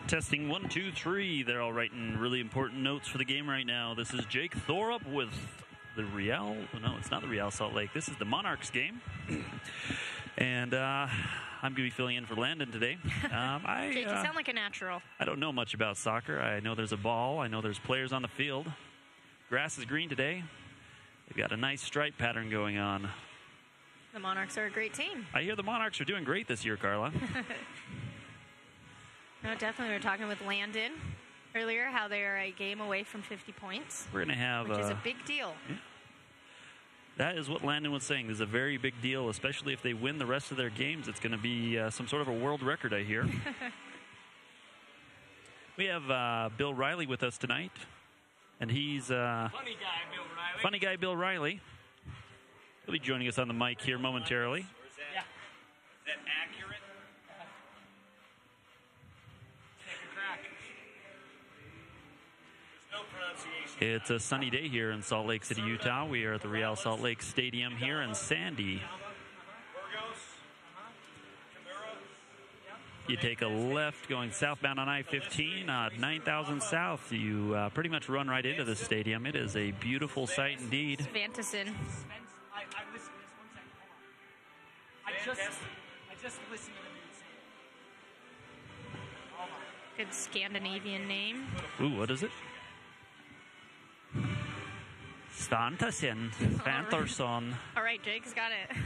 Testing 1, 2, 3. They're all writing really important notes for the game right now. This is Jake Thorup with the Real. No, it's not the Real Salt Lake. This is the Monarchs game. And I'm going to be filling in for Landon today. Jake, you sound like a natural. I don't know much about soccer. I know there's a ball. I know there's players on the field. Grass is green today. They've got a nice stripe pattern going on. The Monarchs are a great team. I hear the Monarchs are doing great this year, Carla. No, definitely. We were talking with Landon earlier how they are a game away from 50 points. We're going to have... which is a big deal. Yeah. That is what Landon was saying. This is a very big deal, especially if they win the rest of their games. It's going to be some sort of a world record, I hear. We have Bill Riley with us tonight. And he's... Funny guy, Bill Riley. Funny guy, Bill Riley. He'll be joining us on the mic here momentarily. Is that accurate? Take a crack. There's no pronunciation. It's a sunny day here in Salt Lake City, Utah. We are at the Real Salt Lake Stadium here in Sandy. You take a left going southbound on I-15, 9,000 south. You pretty much run right into the stadium. It is a beautiful sight indeed. Vantisson. I just listened to the news. Good Scandinavian name. Ooh, what is it? Svantisson. Svantarsson. All right, Jake's got it.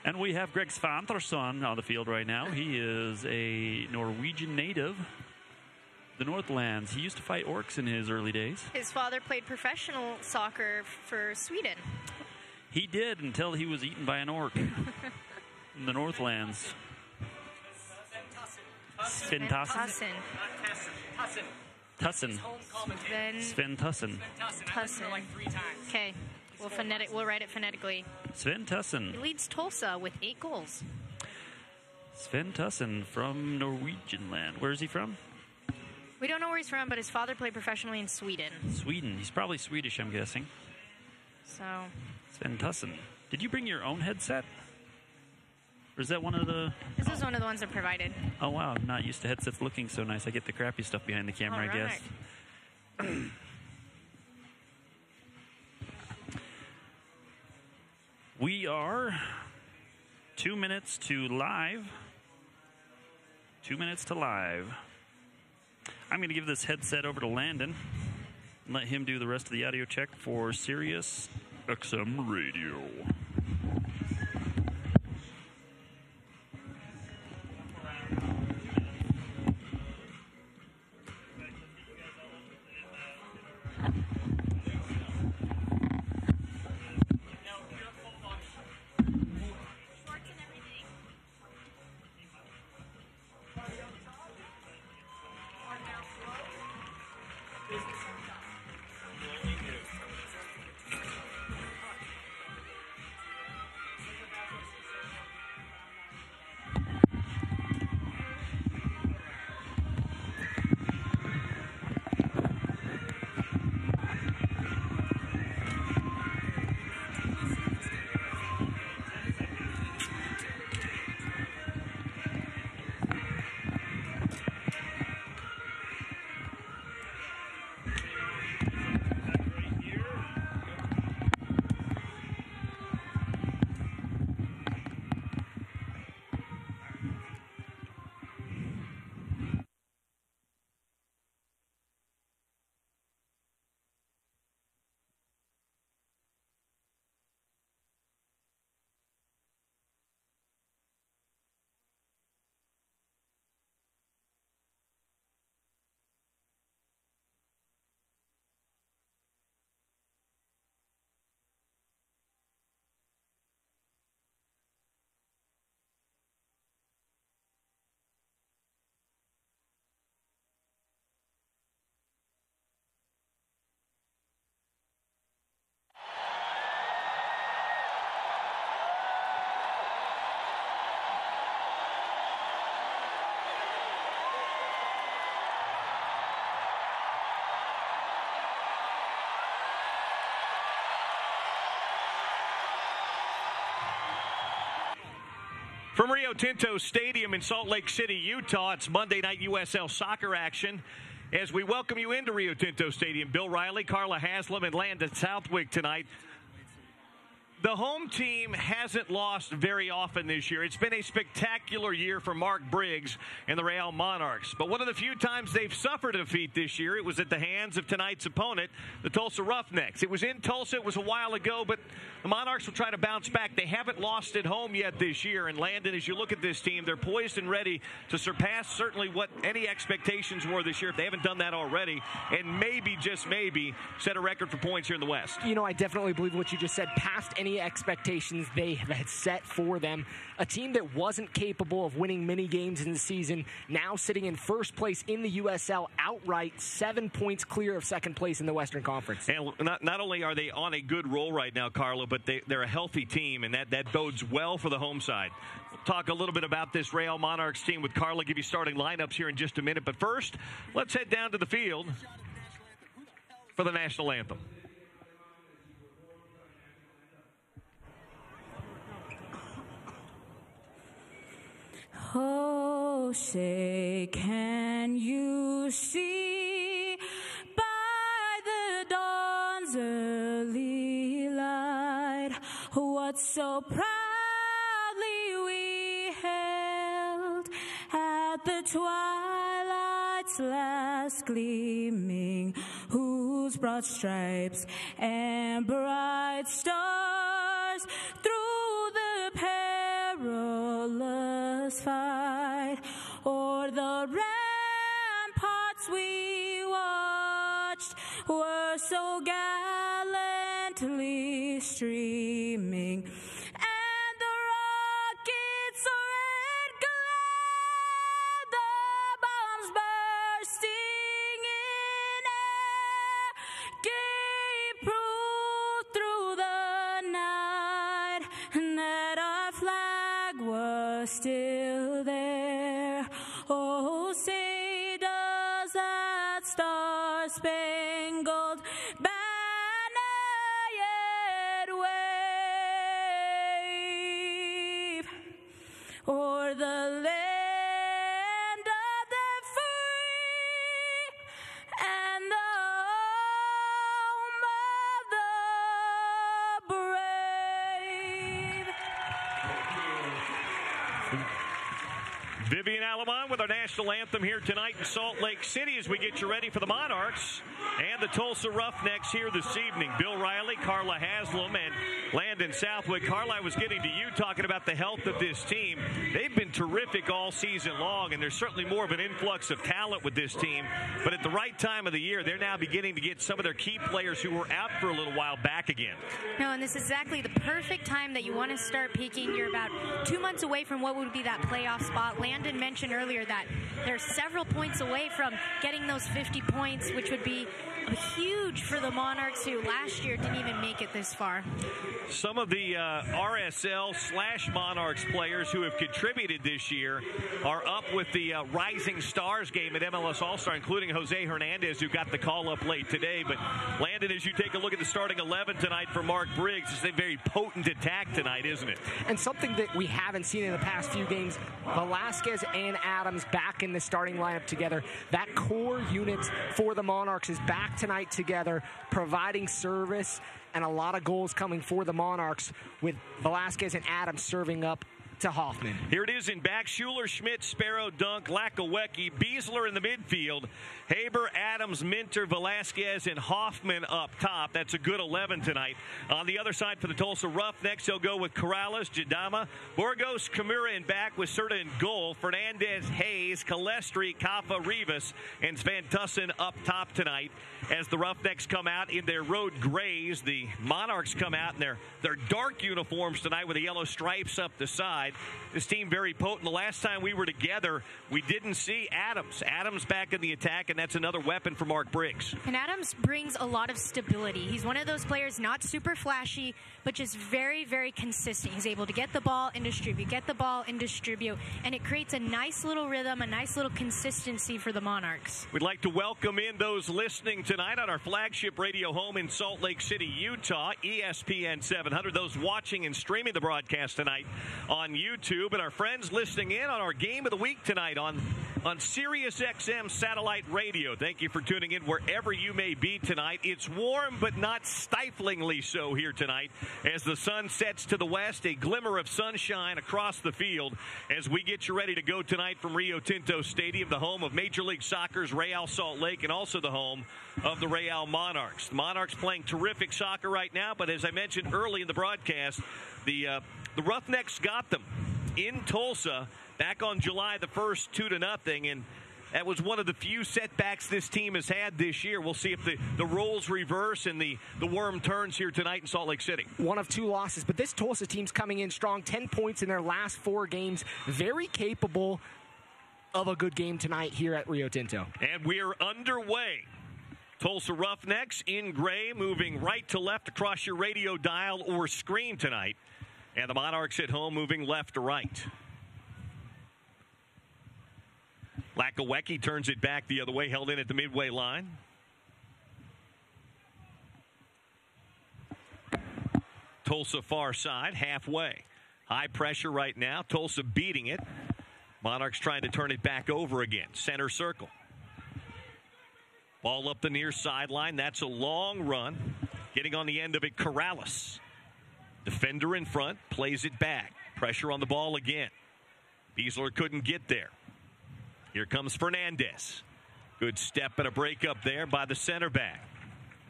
And we have Greg Svantarsson on the field right now. He is a Norwegian native. The Northlands. He used to fight orcs in his early days. His father played professional soccer for Sweden. He did until he was eaten by an orc in the Northlands. Sven Tussin. Tussin. Sven Tussin. Tussin. Like 3 times. Okay, we'll write it phonetically. Sven Tussin. He leads Tulsa with 8 goals. Sven Tussin from Norwegian land. Where is he from? We don't know where he's from, but his father played professionally in Sweden. Sweden. He's probably Swedish, I'm guessing. So. Sven Tussin. Did you bring your own headset? Or is that one of the... This is one of the ones that provided. Oh, wow. I'm not used to headsets looking so nice. I get the crappy stuff behind the camera, I guess. We are 2 minutes to live. 2 minutes to live. I'm going to give this headset over to Landon and let him do the rest of the audio check for Sirius XM Radio. From Rio Tinto Stadium in Salt Lake City, Utah, it's Monday night USL soccer action. As we welcome you into Rio Tinto Stadium, Bill Riley, Carla Haslam, and Landon Southwick tonight. The home team hasn't lost very often this year. It's been a spectacular year for Mark Briggs and the Real Monarchs. But one of the few times they've suffered a defeat this year, it was at the hands of tonight's opponent, the Tulsa Roughnecks. It was in Tulsa. It was a while ago, but the Monarchs will try to bounce back. They haven't lost at home yet this year. And Landon, as you look at this team, they're poised and ready to surpass certainly what any expectations were this year, if they haven't done that already, and maybe, just maybe, set a record for points here in the West. You know, I definitely believe what you just said. Past any expectations they had set for them. A team that wasn't capable of winning many games in the season, now sitting in first place in the USL outright, 7 points clear of second place in the Western Conference. And not only are they on a good roll right now, Carlo, but they're a healthy team, and that bodes well for the home side. We'll talk a little bit about this Real Monarchs team with Carla, give you starting lineups here in just a minute. But first, let's head down to the field for the national anthem. Oh, say, can you see by the dawn's early light what so proudly we held at the twilight's last gleaming, whose broad stripes and bright stars through the perilous fight o'er the ramparts we watched were so gallantly streaming, and the rockets red glare, the bombs bursting in air, gave proof through the night that our flag was still there. Oh, say does that star-spangled banner yet wave o'er the land of the free and the home of the brave. Vivian Alamon with our national anthem here tonight in Salt Lake City as we get you ready for the Monarchs and the Tulsa Roughnecks here this evening. Bill Riley, Carla Haslam, and Landon Southwick. Carla, I was getting to you talking about the health of this team. They've been terrific all season long, and there's certainly more of an influx of talent with this team. But at the right time of the year, they're now beginning to get some of their key players who were out for a little while back again. No, and this is exactly the perfect time that you want to start peaking. You're about 2 months away from what would be that playoff spot. Landon mentioned earlier that they're several points away from getting those 50 points, which would be huge for the Monarchs, who last year didn't even make it this far. Some of the RSL/Monarchs players who have contributed this year are up with the Rising Stars game at MLS All-Star, including Jose Hernandez, who got the call up late today. But Landon, as you take a look at the starting 11 tonight for Mark Briggs, it's a very potent attack tonight, isn't it? And something that we haven't seen in the past few games, Velasquez and Adams back in the starting lineup together. That core unit for the Monarchs is back tonight together, providing service and a lot of goals coming for the Monarchs, with Velasquez and Adams serving up to Hoffman. Here it is in back. Schuler, Schmidt, Sparrow, Dunk, Lakawecki, Beasler in the midfield. Haber, Adams, Minter, Velasquez, and Hoffman up top. That's a good 11 tonight. On the other side for the Tulsa Roughnecks, they'll go with Corrales, Jadama, Burgos, Kimura in back with Serta in goal. Fernandez, Hayes, Calestri, Kafa, Rivas, and Svan Tussen up top tonight. As the Roughnecks come out in their road grays, the Monarchs come out in their dark uniforms tonight with the yellow stripes up the side. This team very potent. The last time we were together, we didn't see Adams. Adams back in the attack, and that's another weapon for Mark Briggs. And Adams brings a lot of stability. He's one of those players, not super flashy, but just very, very consistent. He's able to get the ball and distribute, and it creates a nice little rhythm, a nice little consistency for the Monarchs. We'd like to welcome in those listening tonight on our flagship radio home in Salt Lake City, Utah, ESPN 700. Those watching and streaming the broadcast tonight on YouTube, and our friends listening in on our Game of the Week tonight on Sirius XM Satellite Radio. Thank you for tuning in wherever you may be tonight. It's warm, but not stiflingly so here tonight. As the sun sets to the west, a glimmer of sunshine across the field as we get you ready to go tonight from Rio Tinto Stadium, the home of Major League Soccer's Real Salt Lake, and also the home of the Real Monarchs. The Monarchs playing terrific soccer right now, but as I mentioned early in the broadcast, the Roughnecks got them in Tulsa back on July the 1st, 2-0, and that was one of the few setbacks this team has had this year. We'll see if the roles reverse and the worm turns here tonight in Salt Lake City. One of 2 losses, but this Tulsa team's coming in strong, 10 points in their last 4 games, very capable of a good game tonight here at Rio Tinto. And we're underway. Tulsa Roughnecks in gray, moving right to left across your radio dial or screen tonight. And the Monarchs at home moving left to right. Lakawecki turns it back the other way, held in at the midway line. Tulsa far side, halfway. High pressure right now. Tulsa beating it. Monarchs trying to turn it back over again. Center circle. Ball up the near sideline. That's a long run. Getting on the end of it, Corrales. Defender in front, plays it back. Pressure on the ball again. Beasler couldn't get there. Here comes Fernandez. Good step and a break up there by the center back.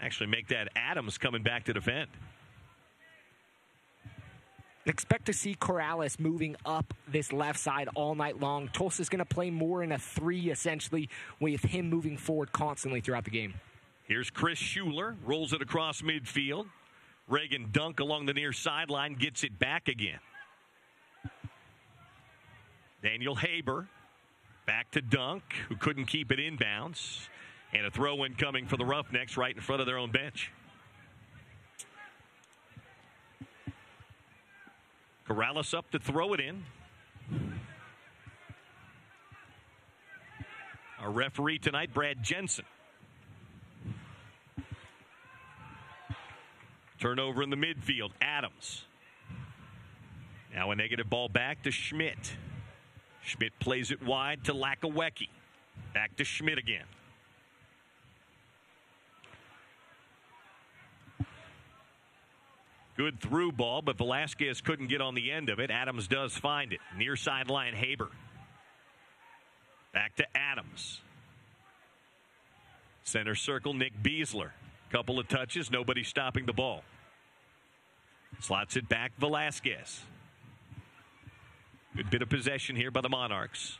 Actually make that Adams coming back to defend. Expect to see Corrales moving up this left side all night long. Tulsa's going to play more in a 3, essentially, with him moving forward constantly throughout the game. Here's Chris Schuler, rolls it across midfield. Reagan Dunk along the near sideline, gets it back again. Daniel Haber, back to Dunk, who couldn't keep it inbounds. And a throw-in coming for the Roughnecks right in front of their own bench. Corrales up to throw it in. Our referee tonight, Brad Jensen. Turnover in the midfield. Adams. Now a negative ball back to Schmidt. Schmidt plays it wide to Lakawecki. Back to Schmidt again. Good through ball, but Velasquez couldn't get on the end of it. Adams does find it. Near sideline, Haber. Back to Adams. Center circle, Nick Beasler. Couple of touches, nobody stopping the ball. Slots it back, Velasquez. Good bit of possession here by the Monarchs.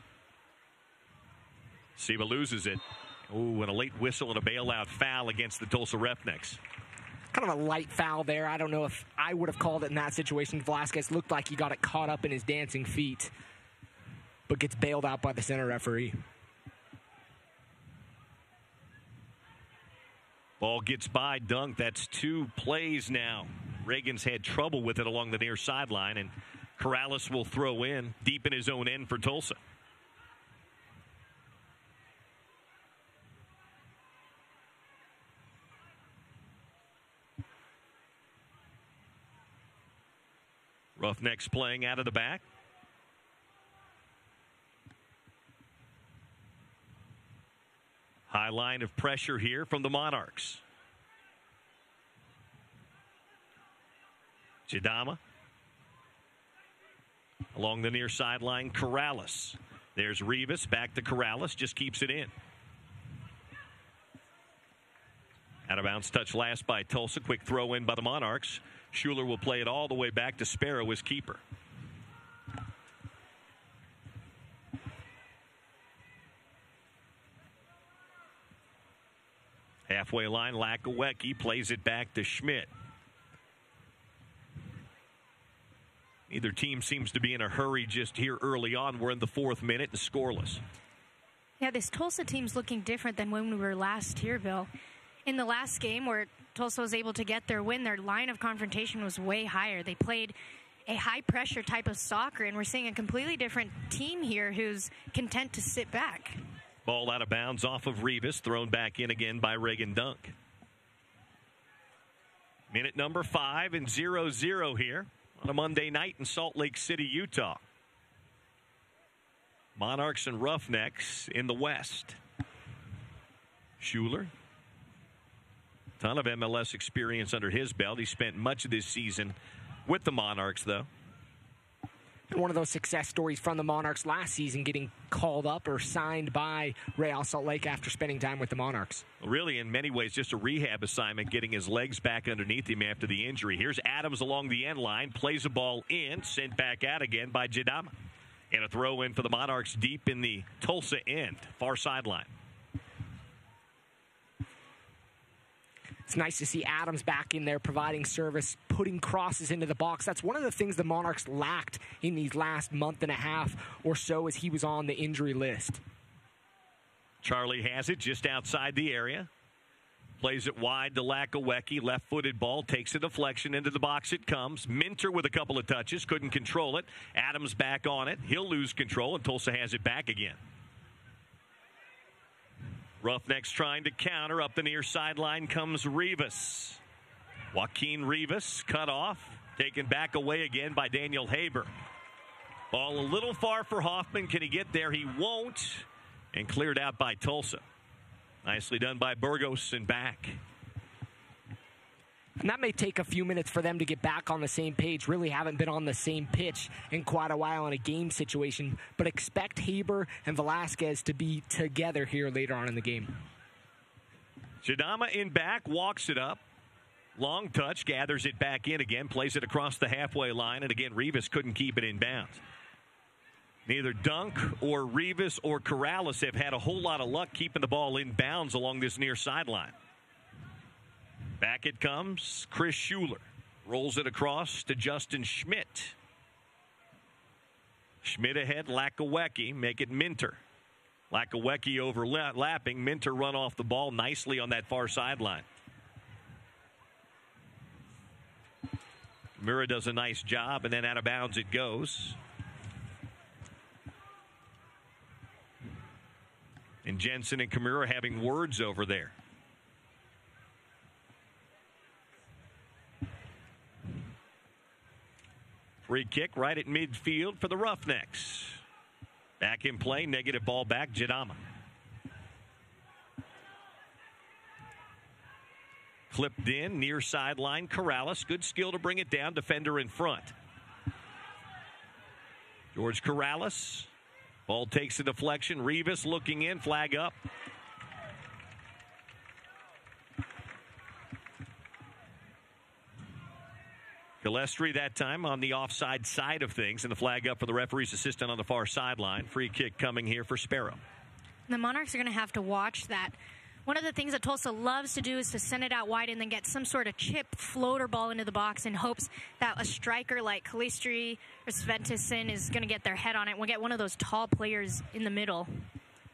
Siva loses it. Oh, and a late whistle and a bailout foul against the Tulsa Roughnecks. Kind of a light foul there. I don't know if I would have called it in that situation. Velasquez looked like he got it caught up in his dancing feet, but gets bailed out by the center referee. Ball gets by Dunk. That's 2 plays now. Reagan's had trouble with it along the near sideline, and Corrales will throw in deep in his own end for Tulsa. Roughnecks playing out of the back. High line of pressure here from the Monarchs. Chidama. Along the near sideline, Corrales. There's Rivas, back to Corrales, just keeps it in. Out of bounds touch last by Tulsa. Quick throw in by the Monarchs. Schuler will play it all the way back to Sparrow as keeper. Halfway line, Lakawecki plays it back to Schmidt. Neither team seems to be in a hurry just here early on. We're in the 4th minute and scoreless. Yeah, this Tulsa team's looking different than when we were last here, Bill. In the last game where Tulsa was able to get their win, their line of confrontation was way higher. They played a high-pressure type of soccer, and we're seeing a completely different team here who's content to sit back. Ball out of bounds off of Rivas, thrown back in again by Reagan Dunk. Minute number 5 and 0-0 here on a Monday night in Salt Lake City, Utah. Monarchs and Roughnecks in the West. Schuler, ton of MLS experience under his belt. He spent much of this season with the Monarchs, though. And one of those success stories from the Monarchs last season, getting called up or signed by Real Salt Lake after spending time with the Monarchs. Really, in many ways, just a rehab assignment, getting his legs back underneath him after the injury. Here's Adams along the end line, plays a ball in, sent back out again by Jadama. And a throw in for the Monarchs deep in the Tulsa end, far sideline. It's nice to see Adams back in there providing service, putting crosses into the box. That's one of the things the Monarchs lacked in these last month and a half or so as he was on the injury list. Charlie has it just outside the area. Plays it wide to Lakawecki. Left-footed ball. Takes a deflection into the box. It comes. Minter with a couple of touches. Couldn't control it. Adams back on it. He'll lose control, and Tulsa has it back again. Roughnecks trying to counter. Up the near sideline comes Rivas. Joaquin Rivas cut off. Taken back away again by Daniel Haber. Ball a little far for Hoffman. Can he get there? He won't. And cleared out by Tulsa. Nicely done by Burgos and back. And that may take a few minutes for them to get back on the same page. Really haven't been on the same pitch in quite a while in a game situation. But expect Haber and Velasquez to be together here later on in the game. Jadama in back, walks it up. Long touch, gathers it back in again, plays it across the halfway line. And again, Rivas couldn't keep it in bounds. Neither Dunk or Rivas or Corrales have had a whole lot of luck keeping the ball in bounds along this near sideline. Back it comes. Chris Schuler rolls it across to Justin Schmidt. Schmidt ahead. Lakawecki. Make it Minter. Lakawecki overlapping. Minter run off the ball nicely on that far sideline. Mura does a nice job, and then out of bounds it goes. And Jensen and Kimura having words over there. Free kick right at midfield for the Roughnecks. Back in play, negative ball back, Jadama. Clipped in, near sideline, Corrales. Good skill to bring it down, defender in front. George Corrales. Ball takes a deflection. Rivas looking in, flag up. Gillespie that time on the offside side of things, and the flag up for the referee's assistant on the far sideline. Free kick coming here for Sparrow. The Monarchs are going to have to watch that. One of the things that Tulsa loves to do is to send it out wide and then get some sort of chip floater ball into the box in hopes that a striker like Calistri or Sventesson is going to get their head on it. We'll get one of those tall players in the middle.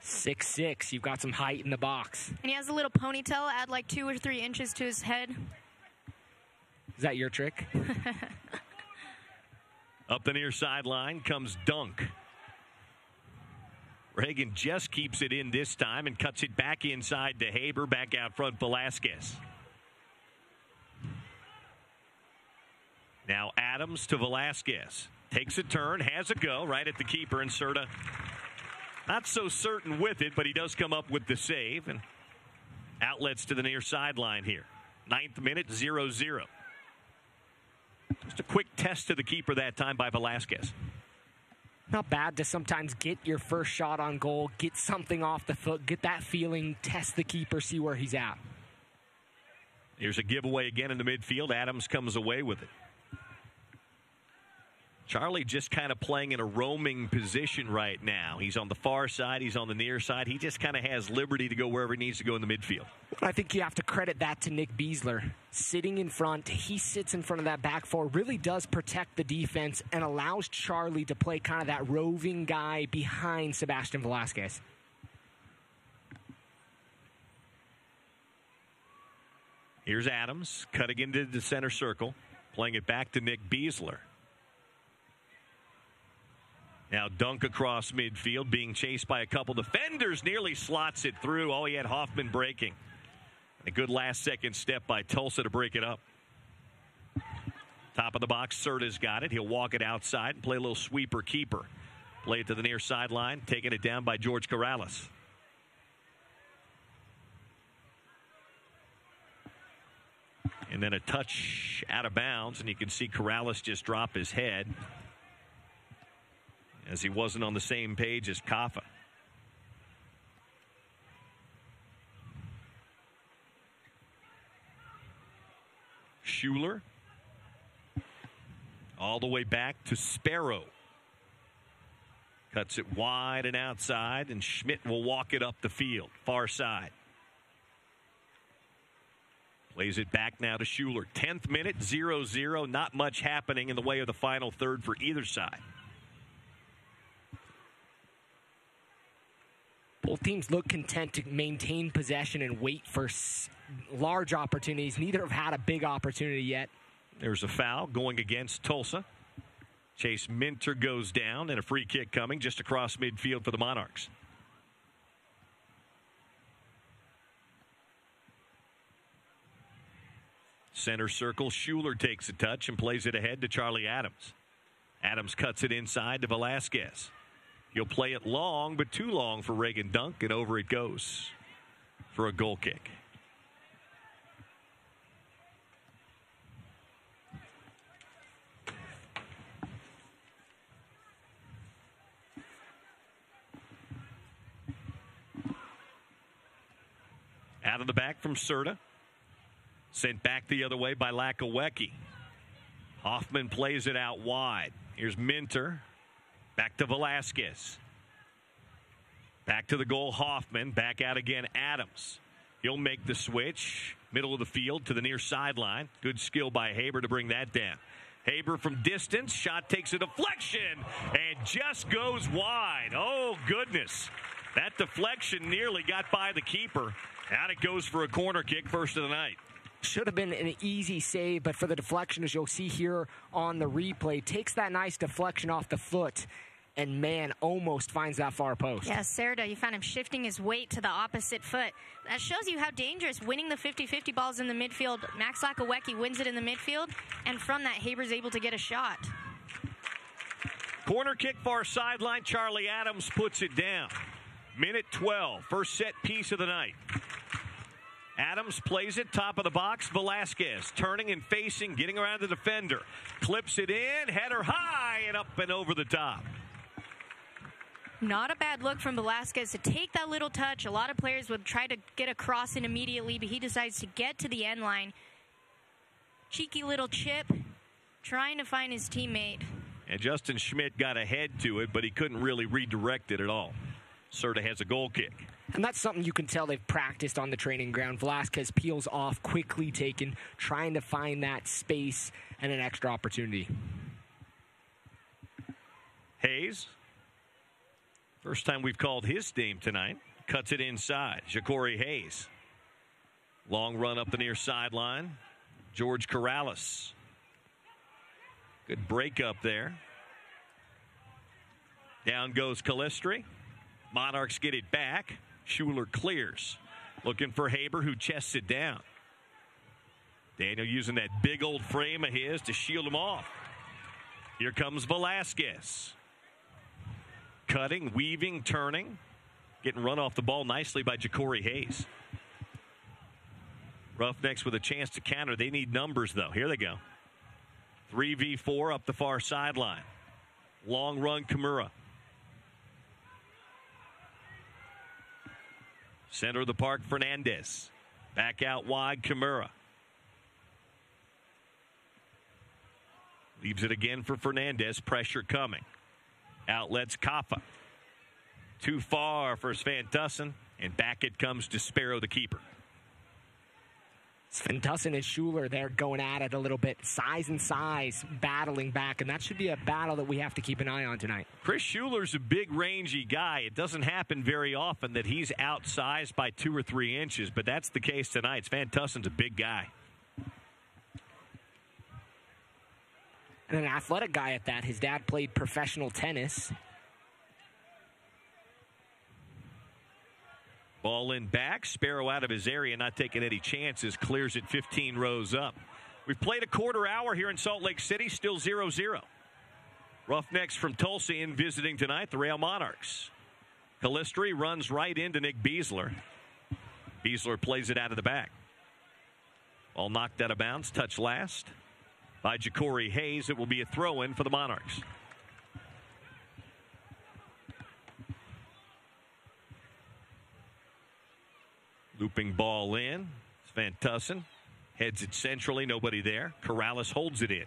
6'6". You've got some height in the box. And he has a little ponytail, add like 2 or 3 inches to his head. Is that your trick? Up the near sideline comes Dunk. Reagan just keeps it in this time and cuts it back inside to Haber. Back out front, Velasquez. Now Adams to Velasquez. Takes a turn, has a go right at the keeper, and Serta not so certain with it, but he does come up with the save. And outlets to the near sideline here. 9th minute, 0-0. Just a quick test to the keeper that time by Velasquez. Not bad to sometimes get your first shot on goal, get something off the foot, get that feeling, test the keeper, see where he's at. Here's a giveaway again in the midfield. Adams comes away with it. Charlie just kind of playing in a roaming position right now. He's on the far side. He's on the near side. He just kind of has liberty to go wherever he needs to go in the midfield. I think you have to credit that to Nick Beasler. Sitting in front, he sits in front of that back four, really does protect the defense and allows Charlie to play kind of that roving guy behind Sebastian Velasquez. Here's Adams cutting into the center circle, playing it back to Nick Beasler. Now Dunk across midfield, being chased by a couple defenders, nearly slots it through. Oh, he had Hoffman breaking. A good last-second step by Tulsa to break it up. Top of the box, Serta's got it. He'll walk it outside and play a little sweeper-keeper. Play it to the near sideline, taking it down by George Corrales. And then a touch out of bounds, and you can see Corrales just drop his head as he wasn't on the same page as Kaffa. Schuler all the way back to Sparrow. Cuts it wide and outside, and Schmidt will walk it up the field, far side. Plays it back now to Schuler. 10th minute, 0-0. Not much happening in the way of the final third for either side. Both teams look content to maintain possession and wait for large opportunities. Neither have had a big opportunity yet. There's a foul going against Tulsa. Chase Minter goes down, and a free kick coming just across midfield for the Monarchs. Center circle, Schuler takes a touch and plays it ahead to Charlie Adams. Adams cuts it inside to Velasquez. He'll play it long, but too long for Reagan Dunk, and over it goes for a goal kick. Out of the back from Serta. Sent back the other way by Lakawecki. Hoffman plays it out wide. Here's Minter. Back to Velasquez. Back to the goal, Hoffman. Back out again, Adams. He'll make the switch. Middle of the field to the near sideline. Good skill by Haber to bring that down. Haber from distance. Shot takes a deflection and just goes wide. Oh, goodness. That deflection nearly got by the keeper. Out it goes for a corner kick, first of the night. Should have been an easy save, but for the deflection, as you'll see here on the replay, takes that nice deflection off the foot, and man, almost finds that far post. Yeah, Serta, you found him shifting his weight to the opposite foot. That shows you how dangerous winning the 50-50 balls in the midfield. Max Lakawecki wins it in the midfield, and from that, Haber's able to get a shot. Corner kick far sideline. Charlie Adams puts it down. Minute 12, first set piece of the night. Adams plays it, top of the box. Velasquez turning and facing, getting around the defender. Clips it in, header high and up and over the top. Not a bad look from Velasquez to take that little touch. A lot of players would try to get across it immediately, but he decides to get to the end line. Cheeky little chip, trying to find his teammate. And Justin Schmidt got ahead to it, but he couldn't really redirect it at all. Serta has a goal kick. And that's something you can tell they've practiced on the training ground. Velasquez peels off, quickly taken, trying to find that space and an extra opportunity. Hayes. First time we've called his name tonight. Cuts it inside. Ja'Cory Hayes. Long run up the near sideline. George Corrales. Good break up there. Down goes Calistri. Monarchs get it back. Schuler clears. Looking for Haber, who chests it down. Daniel using that big old frame of his to shield him off. Here comes Velasquez. Cutting, weaving, turning. Getting run off the ball nicely by Ja'Cory Hayes. Roughnecks with a chance to counter. They need numbers, though. Here they go. 3v4 up the far sideline. Long run, Kimura. Center of the park, Fernandez. Back out wide, Kimura. Leaves it again for Fernandez. Pressure coming. Outlets Kaffa. Too far for Svantusson. And back it comes to Sparrow, the keeper. Svantusson and Schuler, they're going at it a little bit. Size and size, battling back. And that should be a battle that we have to keep an eye on tonight. Chris Schuler's a big, rangy guy. It doesn't happen very often that he's outsized by 2 or 3 inches, but that's the case tonight. Svantusson's a big guy. And an athletic guy at that. His dad played professional tennis. Ball in back. Sparrow out of his area, not taking any chances. Clears it 15 rows up. We've played a quarter hour here in Salt Lake City, still 0-0. Roughnecks from Tulsa in visiting tonight, the Rio Monarchs. Calistri runs right into Nick Beasler. Beasler plays it out of the back. All knocked out of bounds, touch last by Ja'Cory Hayes. It will be a throw-in for the Monarchs. Looping ball in. Van Tussen heads it centrally, nobody there. Corrales holds it in.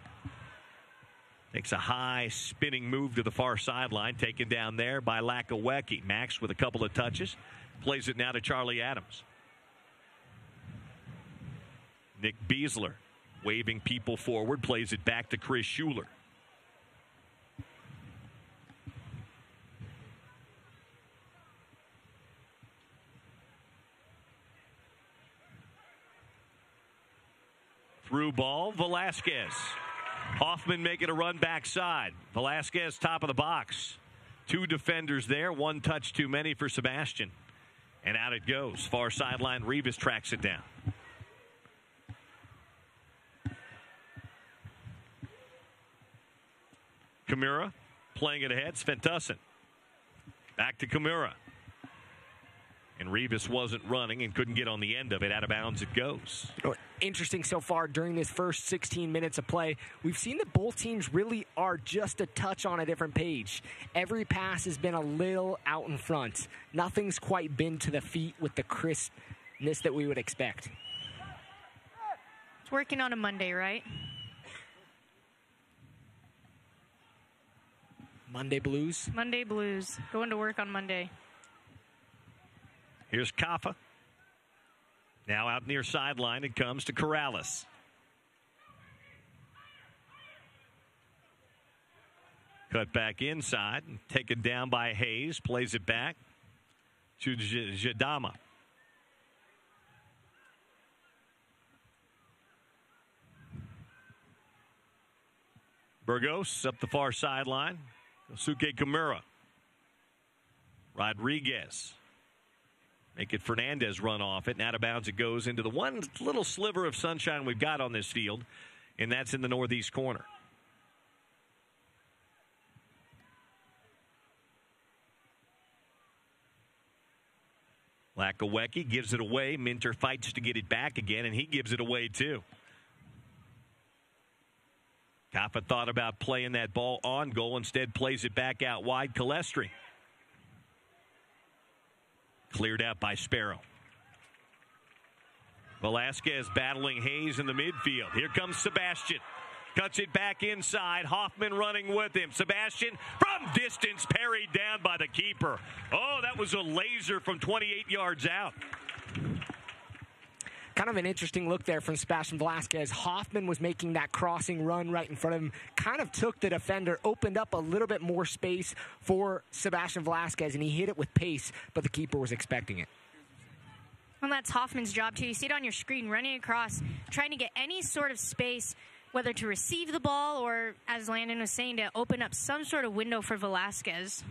Makes a high spinning move to the far sideline, taken down there by Lakawecki. Max with a couple of touches. Plays it now to Charlie Adams. Nick Beasler waving people forward, plays it back to Chris Schuler. Through ball, Velasquez. Hoffman making a run backside. Velasquez top of the box. Two defenders there, one touch too many for Sebastian. And out it goes. Far sideline, Rivas tracks it down. Kimura playing it ahead. Van Tussen. Back to Kimura. And Rivas wasn't running and couldn't get on the end of it. Out of bounds it goes. Interesting so far during this first 16 minutes of play. We've seen that both teams really are just a touch on a different page. Every pass has been a little out in front. Nothing's quite been to the feet with the crispness that we would expect. It's working on a Monday, right? Monday blues? Monday blues. Going to work on Monday. Here's Kaffa. Now out near sideline, it comes to Corrales. Cut back inside, taken down by Hayes, plays it back to Jadama. Burgos up the far sideline. Yosuke Kimura. Rodriguez. Make it Fernandez run off it, and out of bounds it goes into the one little sliver of sunshine we've got on this field, and that's in the northeast corner. Lakawecki gives it away. Minter fights to get it back again, and he gives it away too. Kaffa thought about playing that ball on goal, instead plays it back out wide. Calistri. Cleared out by Sparrow. Velasquez battling Hayes in the midfield. Here comes Sebastian. Cuts it back inside. Hoffman running with him. Sebastian from distance parried down by the keeper. Oh, that was a laser from 28 yards out. Kind of an interesting look there from Sebastian Velasquez. Hoffman was making that crossing run right in front of him. Kind of took the defender, opened up a little bit more space for Sebastian Velasquez, and he hit it with pace, but the keeper was expecting it. Well, that's Hoffman's job, too. You see it on your screen, running across, trying to get any sort of space, whether to receive the ball or, as Landon was saying, to open up some sort of window for Velasquez.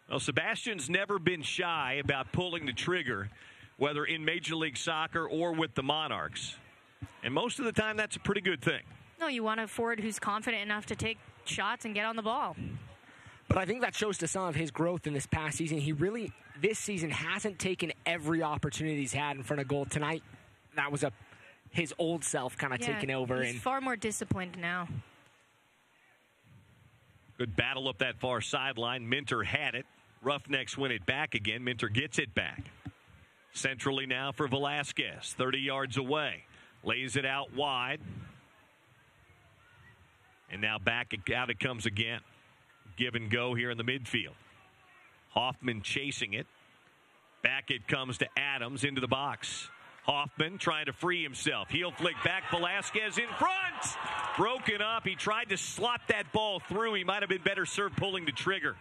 Well, Sebastian's never been shy about pulling the trigger, whether in Major League Soccer or with the Monarchs. And most of the time, that's a pretty good thing. No, you want a forward who's confident enough to take shots and get on the ball. But I think that shows to some of his growth in this past season. He really, this season, hasn't taken every opportunity he's had in front of goal. Tonight, that was his old self kind of taking over. He's far more disciplined now. Good battle up that far sideline. Minter had it. Roughnecks win it back again. Minter gets it back. Centrally now for Velasquez, 30 yards away. Lays it out wide. And now back out it comes again. Give and go here in the midfield. Hoffman chasing it. Back it comes to Adams into the box. Hoffman trying to free himself. Heel flick back. Velasquez in front. Broken up. He tried to slot that ball through. He might have been better served pulling the trigger.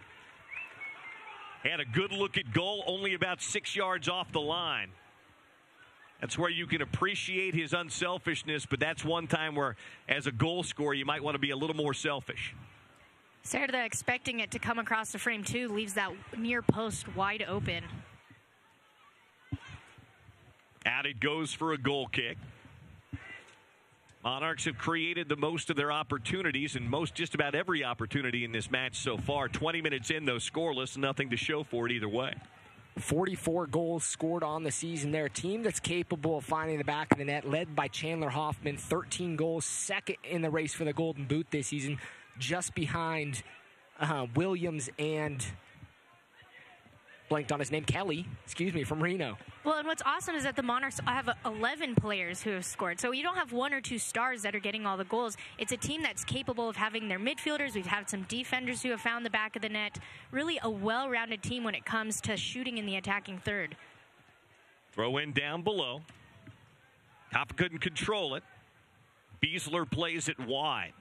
Had a good look at goal, only about 6 yards off the line. That's where you can appreciate his unselfishness, but that's one time where, as a goal scorer, you might want to be a little more selfish. Serda expecting it to come across the frame, too, leaves that near post wide open. Out it goes for a goal kick. Monarchs have created the most of their opportunities and just about every opportunity in this match so far. 20 minutes in, though, scoreless, nothing to show for it either way. 44 goals scored on the season. They're a team that's capable of finding the back of the net, led by Chandler Hoffman. 13 goals, second in the race for the Golden Boot this season, just behind Williams and blanked on his name, Kelly, from Reno. Well, and what's awesome is that the Monarchs have 11 players who have scored. So you don't have one or two stars that are getting all the goals. It's a team that's capable of having their midfielders. We've had some defenders who have found the back of the net. Really a well-rounded team when it comes to shooting in the attacking third. Throw in down below. Hopper couldn't control it. Beasler plays it wide.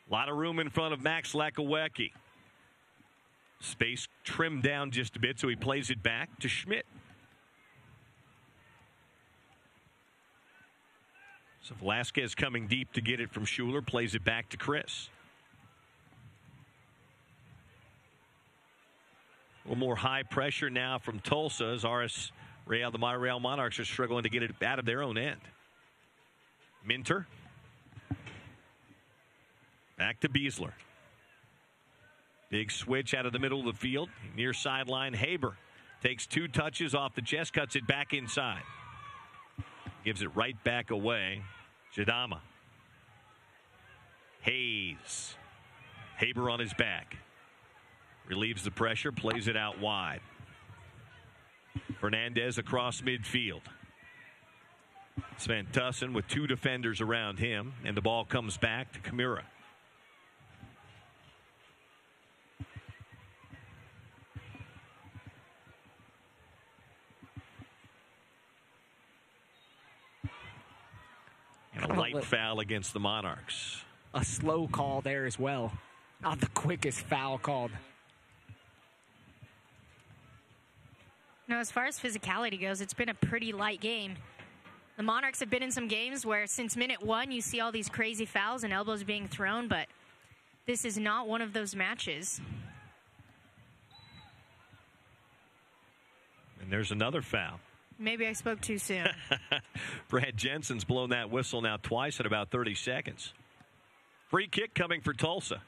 A lot of room in front of Max Lakawecki. Space trimmed down just a bit, so he plays it back to Schmidt. So Velasquez coming deep to get it from Schuler, plays it back to Chris. A little more high pressure now from Tulsa as the Real Monarchs are struggling to get it out of their own end. Minter. Back to Beasler. Big switch out of the middle of the field. Near sideline, Haber takes 2 touches off the chest, cuts it back inside. Gives it right back away. Jadama. Hayes. Haber on his back. Relieves the pressure, plays it out wide. Fernandez across midfield. Sven Tussin with 2 defenders around him, and the ball comes back to Kimura. And a light foul against the Monarchs. A slow call there as well. Not the quickest foul called. Now, as far as physicality goes, it's been a pretty light game. The Monarchs have been in some games where since minute 1 you see all these crazy fouls and elbows being thrown, but this is not one of those matches. And there's another foul. Maybe I spoke too soon. Brad Jensen's blown that whistle now twice in about 30 seconds. Free kick coming for Tulsa.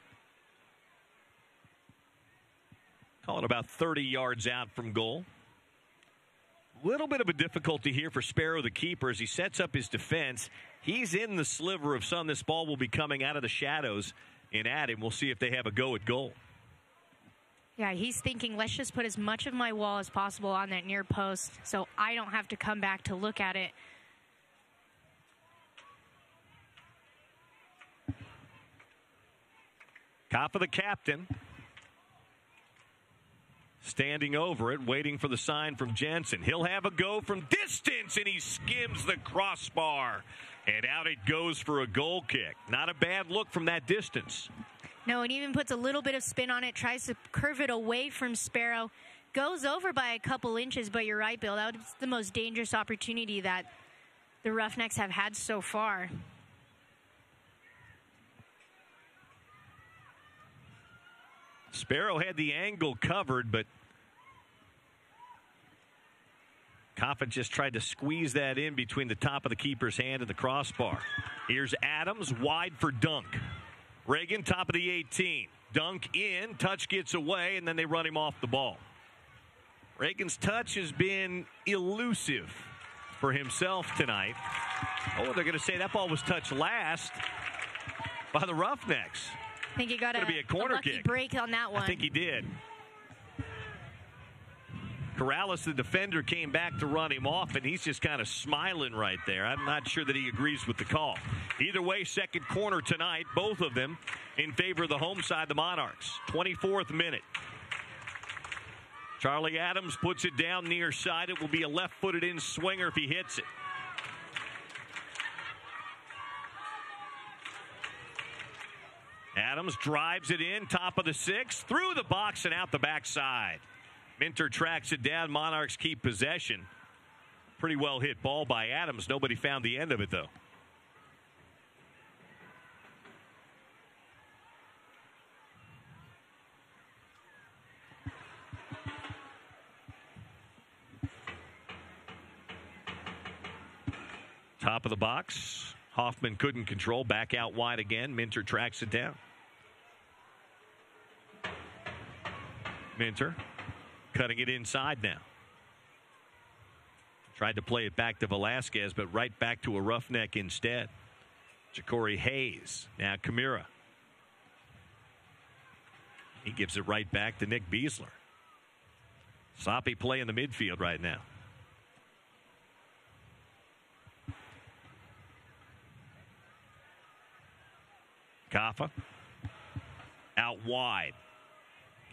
Calling about 30 yards out from goal. Little bit of a difficulty here for Sparrow, the keeper, as he sets up his defense. He's in the sliver of sun. This ball will be coming out of the shadows and at him. We'll see if they have a go at goal. Yeah, he's thinking, let's just put as much of my wall as possible on that near post so I don't have to come back to look at it. Top of the captain. Standing over it, waiting for the sign from Jensen. He'll have a go from distance, and he skims the crossbar. And out it goes for a goal kick. Not a bad look from that distance. No, and even puts a little bit of spin on it, tries to curve it away from Sparrow. Goes over by a couple inches, but you're right, Bill. That was the most dangerous opportunity that the Roughnecks have had so far. Sparrow had the angle covered, but Coffin just tried to squeeze that in between the top of the keeper's hand and the crossbar. Here's Adams, wide for Dunk. Reagan, top of the 18. Dunk in, touch gets away, and then they run him off the ball. Reagan's touch has been elusive for himself tonight. Oh, they're going to say that ball was touched last by the Roughnecks. I think he got a corner lucky kick. break on that one. I think he did. Corrales, the defender, came back to run him off, and he's just kind of smiling right there. I'm not sure that he agrees with the call. Either way, second corner tonight, both of them in favor of the home side, the Monarchs. 24th minute. Charlie Adams puts it down near side. It will be a left-footed in swinger if he hits it. Adams drives it in, top of the 6, through the box and out the backside. Minter tracks it down. Monarchs keep possession. Pretty well hit ball by Adams. Nobody found the end of it, though. Top of the box. Hoffman couldn't control. Back out wide again. Minter tracks it down. Minter cutting it inside now. Tried to play it back to Velasquez, but right back to a Roughneck instead. Ja'Cory Hayes. Now Kamira. He gives it right back to Nick Beasler. Sloppy play in the midfield right now. Kaffa out wide.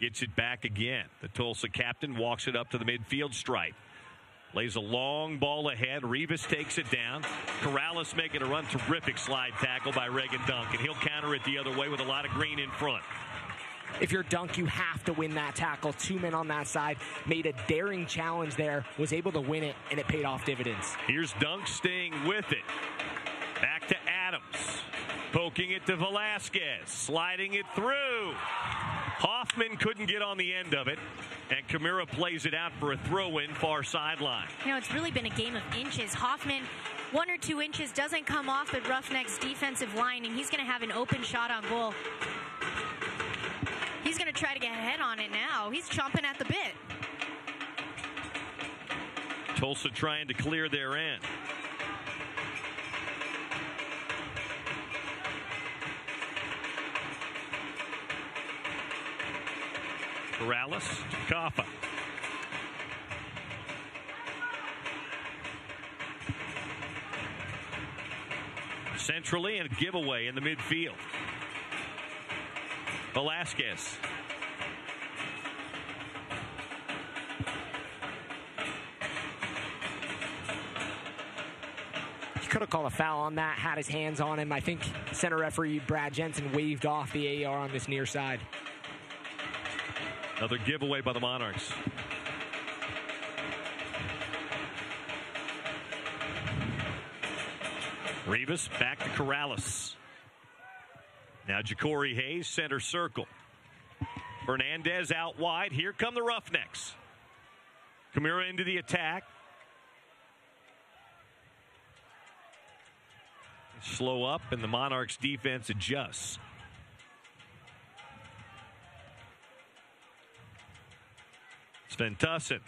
Gets it back again. The Tulsa captain walks it up to the midfield stripe. Lays a long ball ahead. Rivas takes it down. Corrales making a run. Terrific slide tackle by Reagan Dunk. And he'll counter it the other way with a lot of green in front. If you're Dunk, you have to win that tackle. 2 men on that side. Made a daring challenge there. Was able to win it, and it paid off dividends. Here's Dunk staying with it. Back to Adams. Poking it to Velasquez. Sliding it through. Hoffman couldn't get on the end of it. And Kamira plays it out for a throw-in far sideline. You know, it's really been a game of inches. Hoffman, 1 or 2 inches, doesn't come off at Roughneck's defensive line, and he's going to have an open shot on goal. He's going to try to get ahead on it now. He's chomping at the bit. Tulsa trying to clear their end. Corrales to Kaffa. Centrally and a giveaway in the midfield. Velasquez. He could have called a foul on that, had his hands on him. I think center referee Brad Jensen waved off the AR on this near side. Another giveaway by the Monarchs. Rivas back to Corrales. Now Ja'Cory Hayes, center circle. Fernandez out wide. Here come the Roughnecks. Kamira into the attack. Slow up, and the Monarchs defense adjusts. Sven Tussin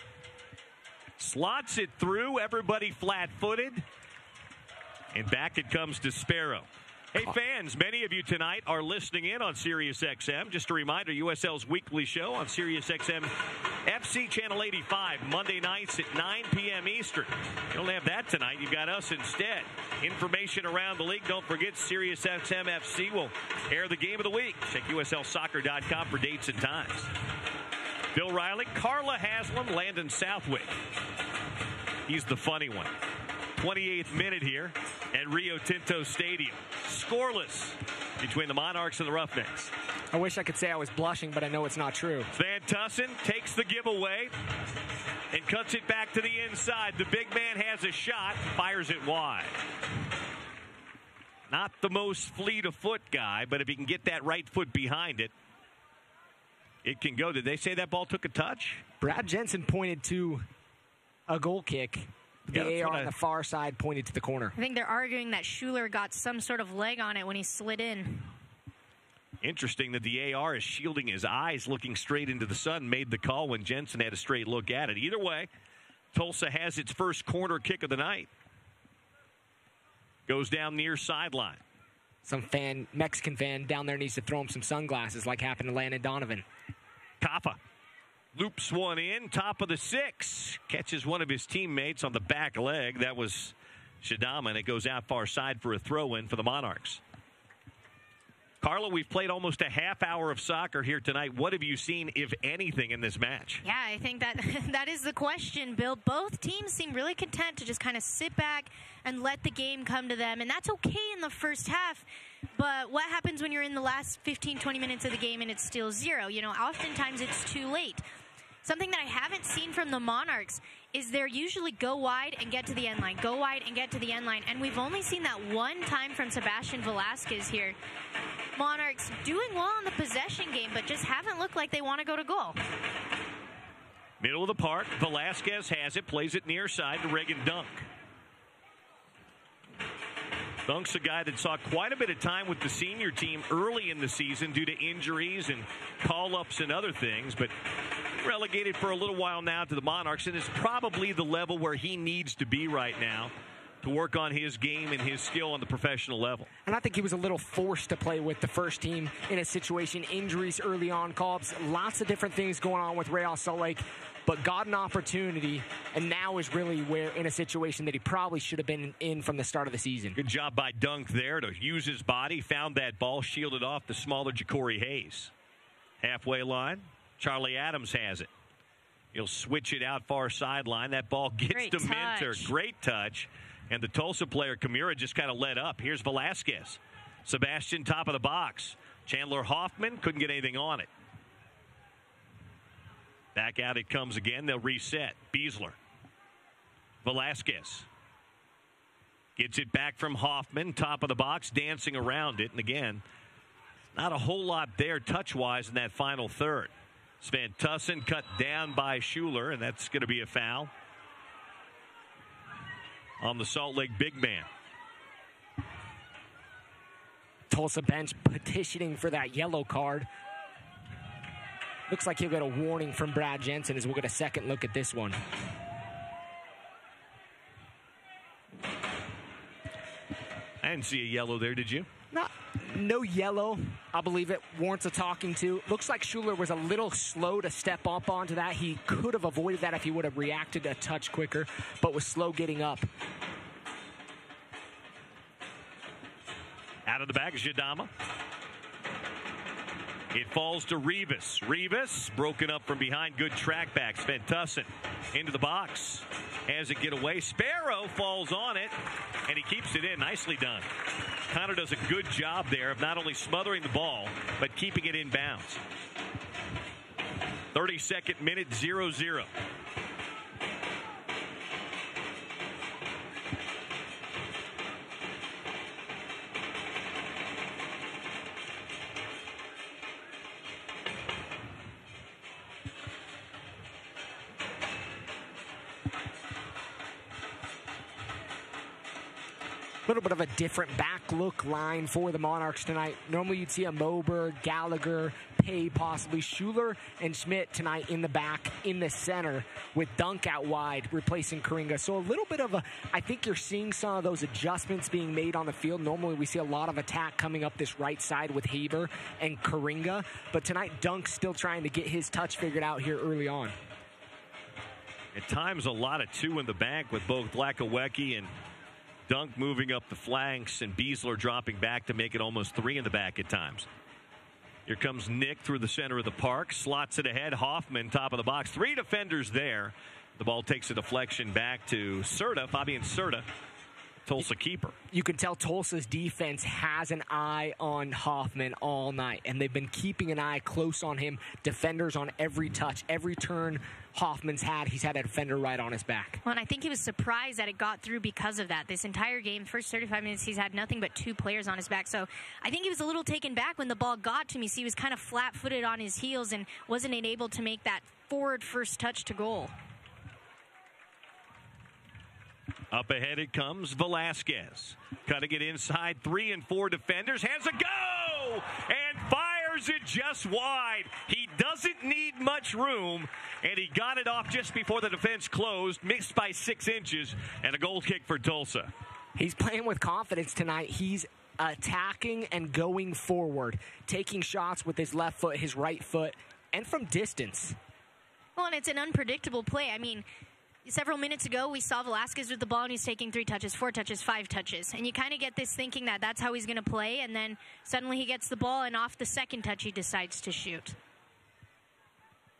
slots it through. Everybody flat-footed. And back it comes to Sparrow. Hey, fans, many of you tonight are listening in on Sirius XM. Just a reminder, USL's weekly show on Sirius XM FC Channel 85, Monday nights at 9 p.m. Eastern. You don't have that tonight. You've got us instead. Information around the league. Don't forget, Sirius XM FC will air the game of the week. Check USLsoccer.com for dates and times. Bill Riley, Carla Haslam, Landon Southwick. He's the funny one. 28th minute here at Rio Tinto Stadium. Scoreless between the Monarchs and the Roughnecks. I wish I could say I was blushing, but I know it's not true. Van Tussin takes the giveaway and cuts it back to the inside. The big man has a shot, fires it wide. Not the most fleet of foot guy, but if he can get that right foot behind it, it can go. Did they say that ball took a touch? Brad Jensen pointed to a goal kick. The AR on the far side pointed to the corner. I think they're arguing that Schuler got some sort of leg on it when he slid in. Interesting that the AR is shielding his eyes, looking straight into the sun, made the call when Jensen had a straight look at it. Either way, Tulsa has its first corner kick of the night. Goes down near sideline. Some Mexican fan down there needs to throw him some sunglasses like happened to Landon Donovan. Kaffa loops one in, top of the 6. Catches one of his teammates on the back leg. That was Shadama, and it goes out far side for a throw-in for the Monarchs. Carla, we've played almost a half hour of soccer here tonight. What have you seen, if anything, in this match? Yeah, I think that is the question, Bill. Both teams seem really content to just kind of sit back and let the game come to them, and that's okay in the first half. But what happens when you're in the last 15, 20 minutes of the game and it's still 0? You know, oftentimes it's too late. Something that I haven't seen from the Monarchs is they're usually go wide and get to the end line, go wide and get to the end line. And we've only seen that one time from Sebastian Velasquez here. Monarchs doing well in the possession game, but just haven't looked like they want to go to goal. Middle of the park, Velasquez has it, plays it near side to Reagan Dunk. Dunk's a guy that saw quite a bit of time with the senior team early in the season due to injuries and call-ups and other things, but relegated for a little while now to the Monarchs, and is probably the level where he needs to be right now to work on his game and his skill on the professional level. And I think he was a little forced to play with the first team in a situation. Injuries early on, call-ups, lots of different things going on with Real Salt Lake, but got an opportunity, and now is really where in a situation that he probably should have been in from the start of the season. Good job by Dunk there to use his body, found that ball, shielded off the smaller Ja'Cory Hayes. Halfway line, Charlie Adams has it. He'll switch it out far sideline. That ball gets to Minter. Great touch. And the Tulsa player, Kimura, just kind of let up. Here's Velasquez. Sebastian, top of the box. Chandler Hoffman couldn't get anything on it. Back out it comes again. They'll reset. Beasler. Velasquez. Gets it back from Hoffman. Top of the box, dancing around it. And again, not a whole lot there touch-wise in that final third. Sven Tussin cut down by Schuler, and that's going to be a foul on the Salt Lake big man. Tulsa bench petitioning for that yellow card. Looks like he'll get a warning from Brad Jensen as we'll get a second look at this one. I didn't see a yellow there, did you? No yellow. I believe it warrants a talking to. Looks like Schuler was a little slow to step up onto that. He could have avoided that if he would have reacted a touch quicker, but was slow getting up. Out of the back is Jadama. It falls to Rivas. Rivas broken up from behind. Good track back. Sven Tussin into the box. Has it get away. Sparrow falls on it, and he keeps it in. Nicely done. Connor does a good job there of not only smothering the ball, but keeping it in bounds. 32nd minute, 0-0. A little bit of a different back look line for the Monarchs tonight. Normally you'd see a Moberg, Gallagher, Pay, possibly Schuler and Schmidt tonight in the back, in the center, with Dunk out wide, replacing Karinga. So a little bit of I think you're seeing some of those adjustments being made on the field. Normally we see a lot of attack coming up this right side with Haber and Karinga, but tonight Dunk's still trying to get his touch figured out here early on. At times a lot of two in the back with both Lakawecki and Dunk moving up the flanks and Beasler dropping back to make it almost three in the back at times. Here comes Nick through the center of the park. Slots it ahead. Hoffman, top of the box. Three defenders there. The ball takes a deflection back to Serta, Fabian Serta, Tulsa keeper. You can tell Tulsa's defense has an eye on Hoffman all night, and they've been keeping an eye close on him. Defenders on every touch, every turn Hoffman's had, he's had a defender right on his back. Well, and I think he was surprised that it got through because of that. This entire game, first 35 minutes, he's had nothing but two players on his back. So I think he was a little taken back when the ball got to me. So he was kind of flat-footed on his heels and wasn't able to make that forward first touch to goal. Up ahead it comes Velasquez. Cutting it inside, 3 and 4 defenders. Has a go! And fires it just wide. He doesn't need much room, and he got it off just before the defense closed. Missed by 6 inches, and a goal kick for Tulsa. He's playing with confidence tonight. He's attacking and going forward, taking shots with his left foot, his right foot, and from distance. Well, and it's an unpredictable play. I mean, several minutes ago, we saw Velasquez with the ball, and he's taking 3 touches, 4 touches, 5 touches. And you kind of get this thinking that that's how he's going to play, and then suddenly he gets the ball, and off the second touch, he decides to shoot.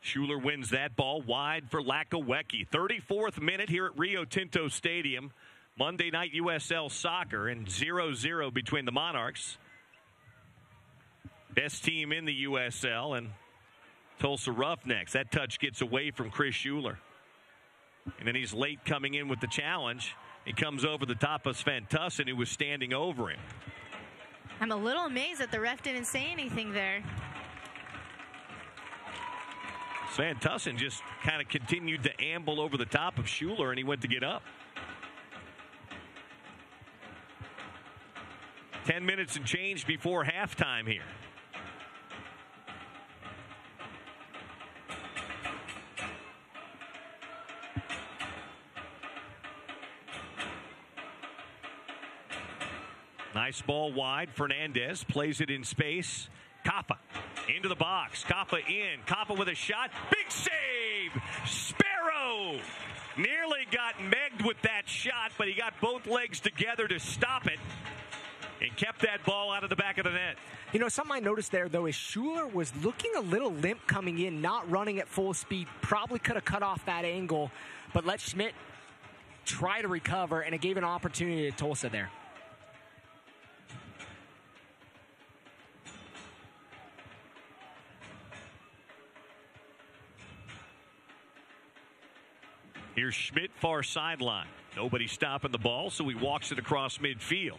Schuler wins that ball wide for Lakawecki. 34th minute here at Rio Tinto Stadium. Monday night USL soccer, and 0-0 between the Monarchs, best team in the USL, and Tulsa Roughnecks. That touch gets away from Chris Schuler. And then he's late coming in with the challenge. He comes over the top of Sven Tussin, who was standing over him. I'm a little amazed that the ref didn't say anything there. Sven Tussin just kind of continued to amble over the top of Schuler, and he went to get up. 10 minutes and change before halftime here. Nice ball wide. Fernandez plays it in space. Kappa into the box. Kappa in. Kappa with a shot. Big save. Sparrow nearly got megged with that shot, but he got both legs together to stop it and kept that ball out of the back of the net. You know, something I noticed there, though, is Schuler was looking a little limp coming in, not running at full speed. Probably could have cut off that angle, but let Schmidt try to recover, and it gave an opportunity to Tulsa there. Here's Schmidt, far sideline. Nobody stopping the ball, so he walks it across midfield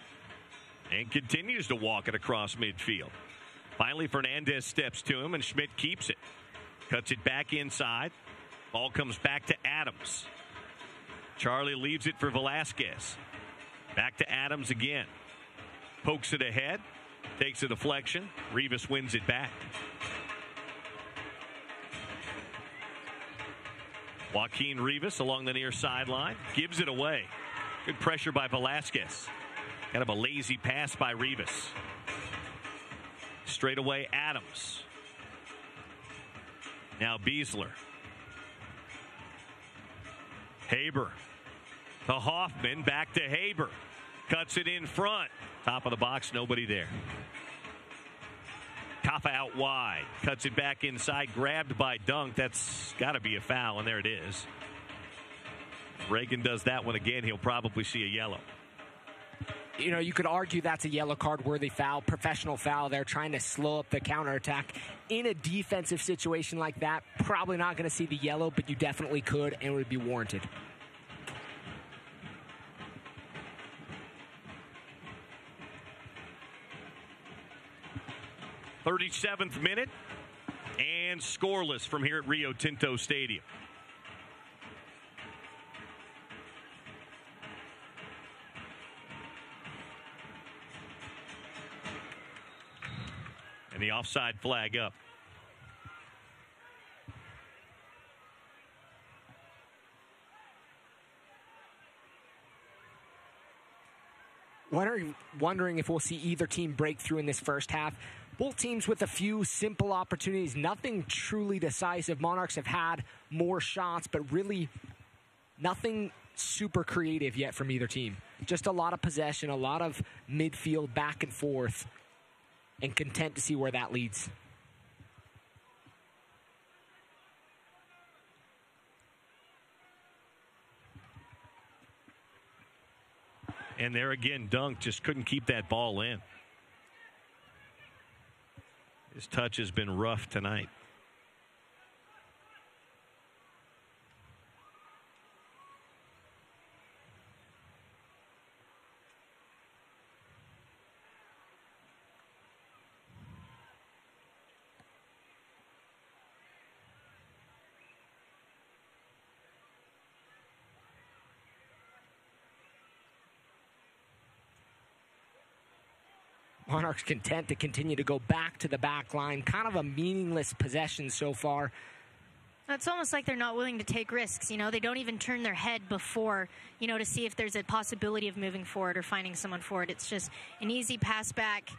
and continues to walk it across midfield. Finally, Fernandez steps to him, and Schmidt keeps it. Cuts it back inside. Ball comes back to Adams. Charlie leaves it for Velasquez. Back to Adams again. Pokes it ahead. Takes a deflection. Rivas wins it back. Joaquin Rivas along the near sideline. Gives it away. Good pressure by Velasquez. Kind of a lazy pass by Rivas. Straight away, Adams. Now Beasler. Haber. To Hoffman. Back to Haber. Cuts it in front. Top of the box. Nobody there. Kappa out wide. Cuts it back inside. Grabbed by Dunk. That's got to be a foul, and there it is. Reagan does that one again. He'll probably see a yellow. You know, you could argue that's a yellow card worthy foul, professional foul. They're trying to slow up the counterattack. In a defensive situation like that, probably not going to see the yellow, but you definitely could, and it would be warranted. 37th minute, and scoreless from here at Rio Tinto Stadium. And the offside flag up. Wondering if we'll see either team break through in this first half. Both teams with a few simple opportunities, nothing truly decisive. Monarchs have had more shots, but really nothing super creative yet from either team. Just a lot of possession, a lot of midfield back and forth, and content to see where that leads. And there again, Dunk just couldn't keep that ball in. His touch has been rough tonight. Monarchs content to continue to go back to the back line. Kind of a meaningless possession so far. It's almost like they're not willing to take risks. You know, they don't even turn their head before, you know, to see if there's a possibility of moving forward or finding someone forward. It's just an easy pass back.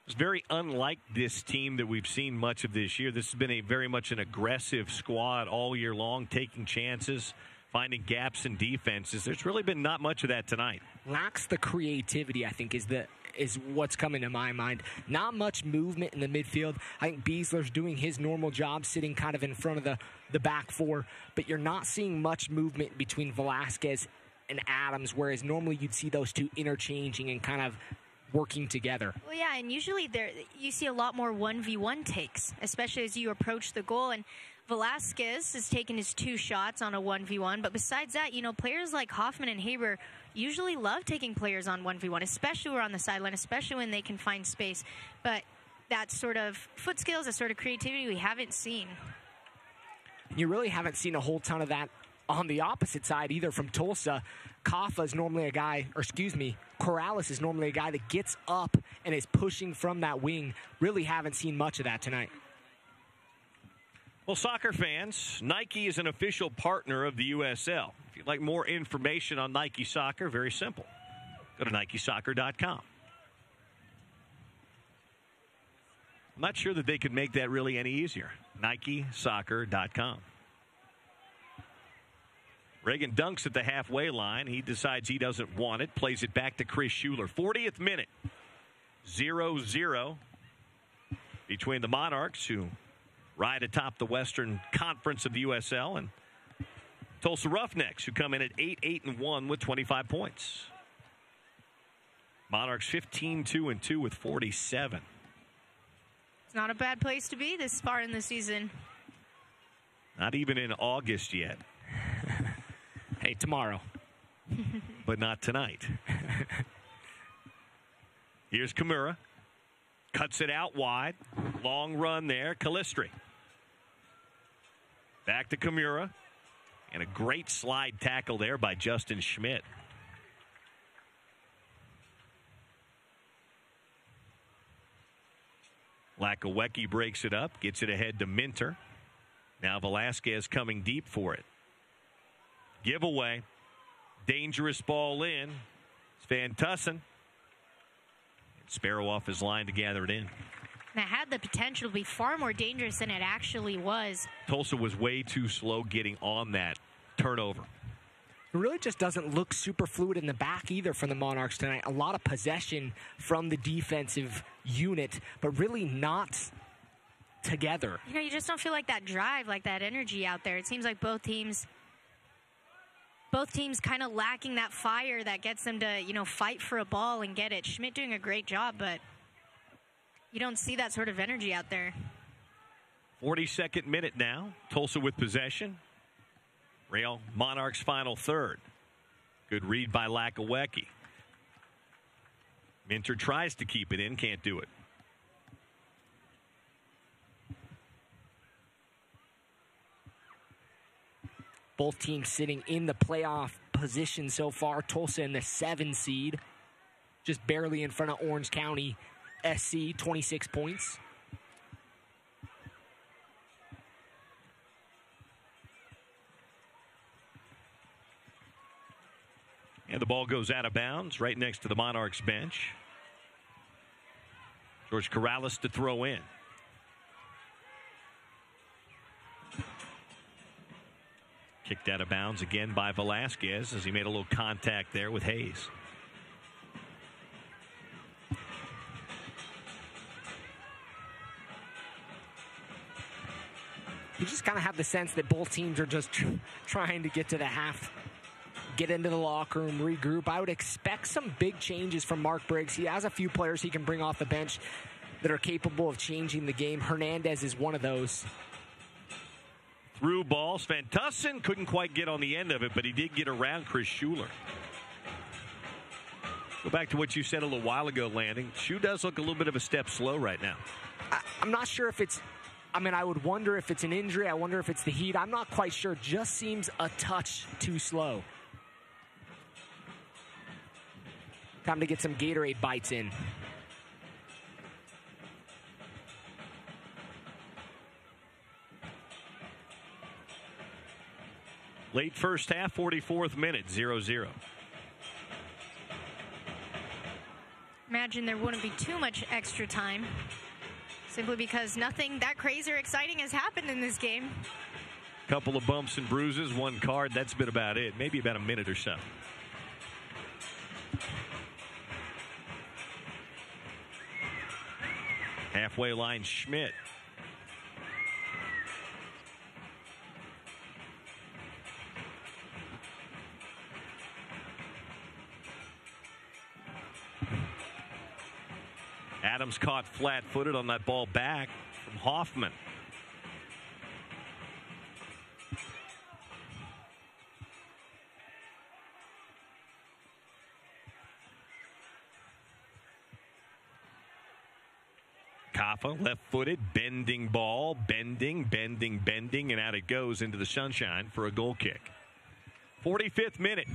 It's very unlike this team that we've seen much of this year. This has been a very much an aggressive squad all year long, taking chances, finding gaps in defenses. There's really been not much of that tonight. Lacks the creativity, I think, is what's coming to my mind. Not much movement in the midfield. I think Beasler's doing his normal job, sitting kind of in front of the back four, but you're not seeing much movement between Velasquez and Adams, whereas normally you'd see those two interchanging and kind of working together. Well, yeah, and usually you see a lot more 1v1 takes, especially as you approach the goal. And Velasquez has taken his 2 shots on a 1v1, but besides that, you know, players like Hoffman and Haber usually love taking players on 1v1, especially when we're on the sideline, especially when they can find space. But that sort of foot skills, that sort of creativity we haven't seen. You really haven't seen a whole ton of that on the opposite side either from Tulsa. Kaffa is normally a guy, Corrales is normally a guy that gets up and is pushing from that wing. Really haven't seen much of that tonight. Well, soccer fans, Nike is an official partner of the USL. If you'd like more information on Nike Soccer, very simple. Go to NikeSoccer.com. I'm not sure that they could make that really any easier. NikeSoccer.com. Reagan dunks at the halfway line. He decides he doesn't want it. Plays it back to Chris Schuler. 40th minute. 0-0 between the Monarchs, who ride atop the Western Conference of the USL, and Tulsa Roughnecks, who come in at 8-1 with 25 points. Monarchs 15-2 with 47. It's not a bad place to be this far in the season. Not even in August yet. Hey, tomorrow. But not tonight. Here's Kimura. Cuts it out wide. Long run there. Calistri. Back to Kimura. And a great slide tackle there by Justin Schmidt. Lakawecki breaks it up. Gets it ahead to Minter. Now Velasquez coming deep for it. Giveaway. Dangerous ball in. It's Van Tussen. Sparrow off his line to gather it in. That had the potential to be far more dangerous than it actually was. Tulsa was way too slow getting on that turnover. It really just doesn't look super fluid in the back either from the Monarchs tonight. A lot of possession from the defensive unit, but really not together. You know, you just don't feel like that drive, like that energy out there. It seems like both teams kind of lacking that fire that gets them to, fight for a ball and get it. Schmidt doing a great job, but you don't see that sort of energy out there. 42nd minute now. Tulsa with possession. Real Monarchs final third. Good read by Lakawecki. Minter tries to keep it in, can't do it. Both teams sitting in the playoff position so far. Tulsa in the 7 seed. Just barely in front of Orange County SC, 26 points. And the ball goes out of bounds right next to the Monarchs bench. George Corrales to throw in. Kicked out of bounds again by Velasquez as he made a little contact there with Hayes. You just kind of have the sense that both teams are just trying to get to the half, get into the locker room, regroup. I would expect some big changes from Mark Briggs. He has a few players he can bring off the bench that are capable of changing the game. Hernandez is one of those. Through ball. Van Tussen couldn't quite get on the end of it, but he did get around Chris Schuler. Go back to what you said a little while ago, Landing. Schu does look a little bit of a step slow right now. I'm not sure if it's... I would wonder if it's an injury. I wonder if it's the heat. I'm not quite sure. Just seems a touch too slow. Time to get some Gatorade bites in. Late first half, 44th minute, 0-0. Imagine there wouldn't be too much extra time, simply because nothing that crazy or exciting has happened in this game. Couple of bumps and bruises, one card, that's been about it. Maybe about a minute or so. Halfway line, Schmidt. Adams caught flat-footed on that ball back from Hoffman. Kaffa, left-footed, bending ball, bending, and out it goes into the sunshine for a goal kick. 45th minute.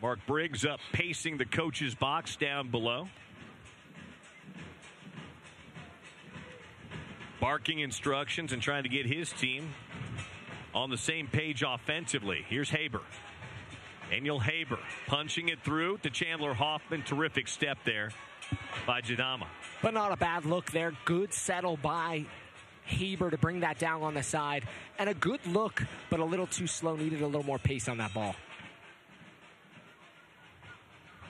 Mark Briggs up pacing the coach's box down below. Barking instructions and trying to get his team on the same page offensively. Here's Haber. Daniel Haber punching it through to Chandler Hoffman. Terrific step there by Jadama. But not a bad look there. Good settle by Haber to bring that down on the side. And a good look, but a little too slow. Needed a little more pace on that ball.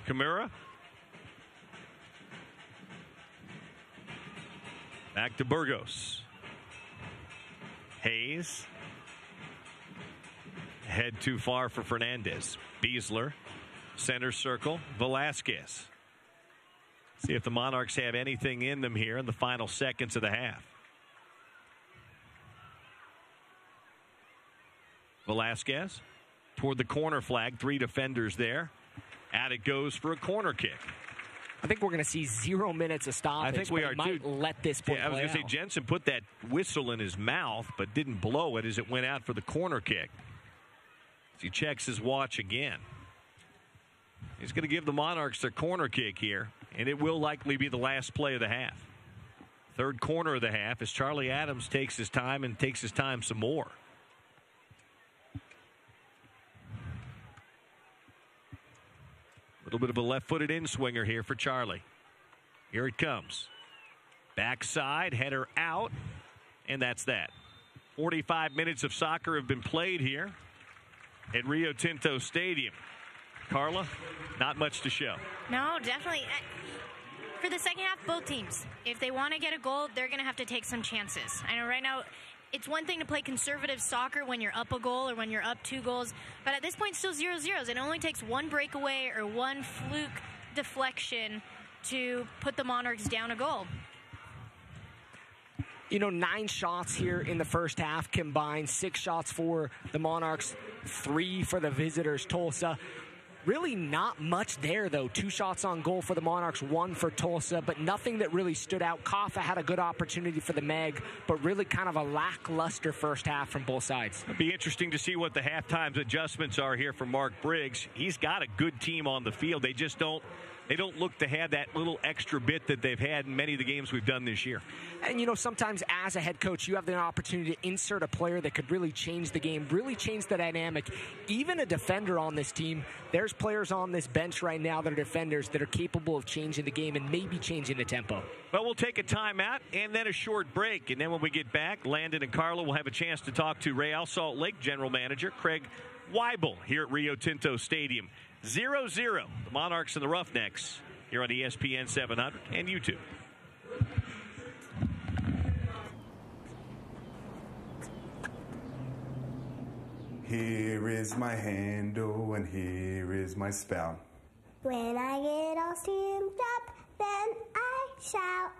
Kimura. Back to Burgos. Hayes. Head too far for Fernandez. Beasler. Center circle. Velasquez. See if the Monarchs have anything in them here in the final seconds of the half. Velasquez toward the corner flag. 3 defenders there. Out it goes for a corner kick. I think we're going to see 0 minutes of stoppage. I think we are might too. Let this play I was going to say Jensen put that whistle in his mouth, but didn't blow it as it went out for the corner kick. As he checks his watch again. He's going to give the Monarchs their corner kick here, and it will likely be the last play of the half. Third corner of the half as Charlie Adams takes his time and takes his time some more. A little bit of a left-footed in-swinger here for Charlie. Here it comes. Backside, header out, and that's that. 45 minutes of soccer have been played here at Rio Tinto Stadium. Carla, not much to show. No, definitely. For the second half, both teams, if they want to get a goal, they're going to have to take some chances. I know right now it's one thing to play conservative soccer when you're up a goal or when you're up 2 goals, but at this point, still 0-0. It only takes one breakaway or one fluke deflection to put the Monarchs down a goal. 9 shots here in the first half combined. 6 shots for the Monarchs, 3 for the visitors, Tulsa. Really not much there, though. 2 shots on goal for the Monarchs, 1 for Tulsa, but nothing that really stood out. Kaffa had a good opportunity for the Meg, but really kind of a lackluster first half from both sides. It'll be interesting to see what the halftime adjustments are here for Mark Briggs. He's got a good team on the field. They just don't look to have that little extra bit that they've had in many of the games we've done this year. And, sometimes as a head coach, you have the opportunity to insert a player that could really change the game, really change the dynamic. Even a defender on this team, there's players on this bench right now that are defenders that are capable of changing the game and maybe changing the tempo. Well, we'll take a timeout and then a short break. And then when we get back, Landon and Carla will have a chance to talk to Real Salt Lake General Manager Craig Weibel here at Rio Tinto Stadium. 0-0, the Monarchs and the Roughnecks here on ESPN 700 and YouTube. Here is my handle and here is my spout. When I get all steamed up, then I shout.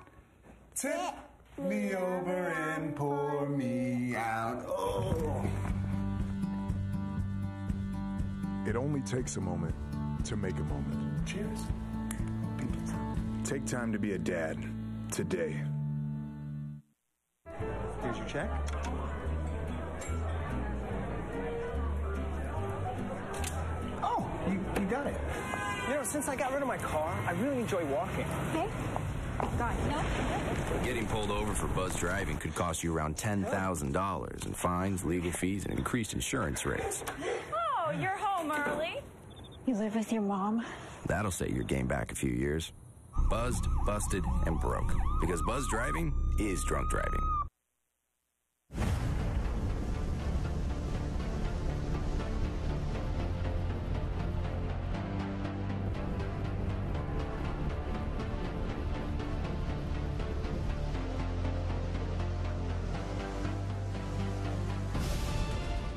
Tip me over and pour me out. Oh. It only takes a moment to make a moment. Cheers. Take time to be a dad today. Here's your check. Oh, you got it. Since I got rid of my car, I really enjoy walking. Okay. Got it. No? Getting pulled over for buzz driving could cost you around $10,000 in fines, legal fees, and increased insurance rates. Oh, you're home early. You live with your mom? That'll set your game back a few years. Buzzed, busted, and broke. Because buzz driving is drunk driving.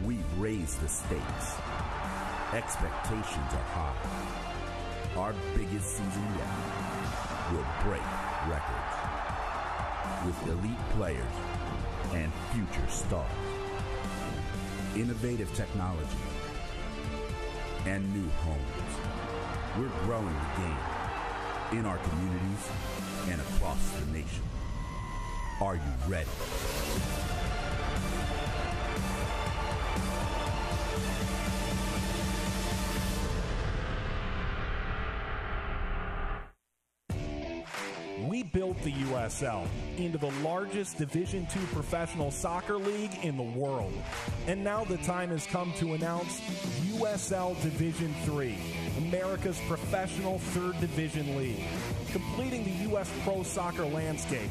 We've raised the stakes. Expectations are high. Our biggest season yet will break records with elite players and future stars. Innovative technology and new homes. We're growing the game in our communities and across the nation. Are you ready? We built the USL into the largest Division II professional soccer league in the world. And now the time has come to announce USL Division III, America's professional third division league, completing the U.S. pro soccer landscape.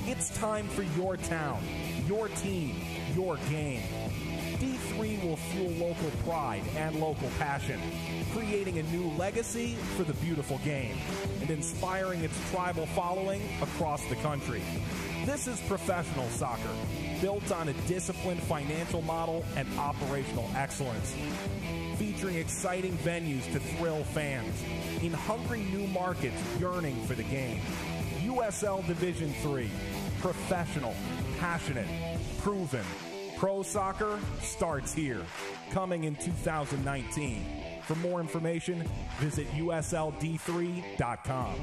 It's time for your town, your team, your game. D3 will fuel local pride and local passion, creating a new legacy for the beautiful game and inspiring its tribal following across the country. This is professional soccer, built on a disciplined financial model and operational excellence, featuring exciting venues to thrill fans in hungry new markets yearning for the game. USL Division III, professional, passionate, proven. Pro soccer starts here, coming in 2019. For more information, visit USLD3.com.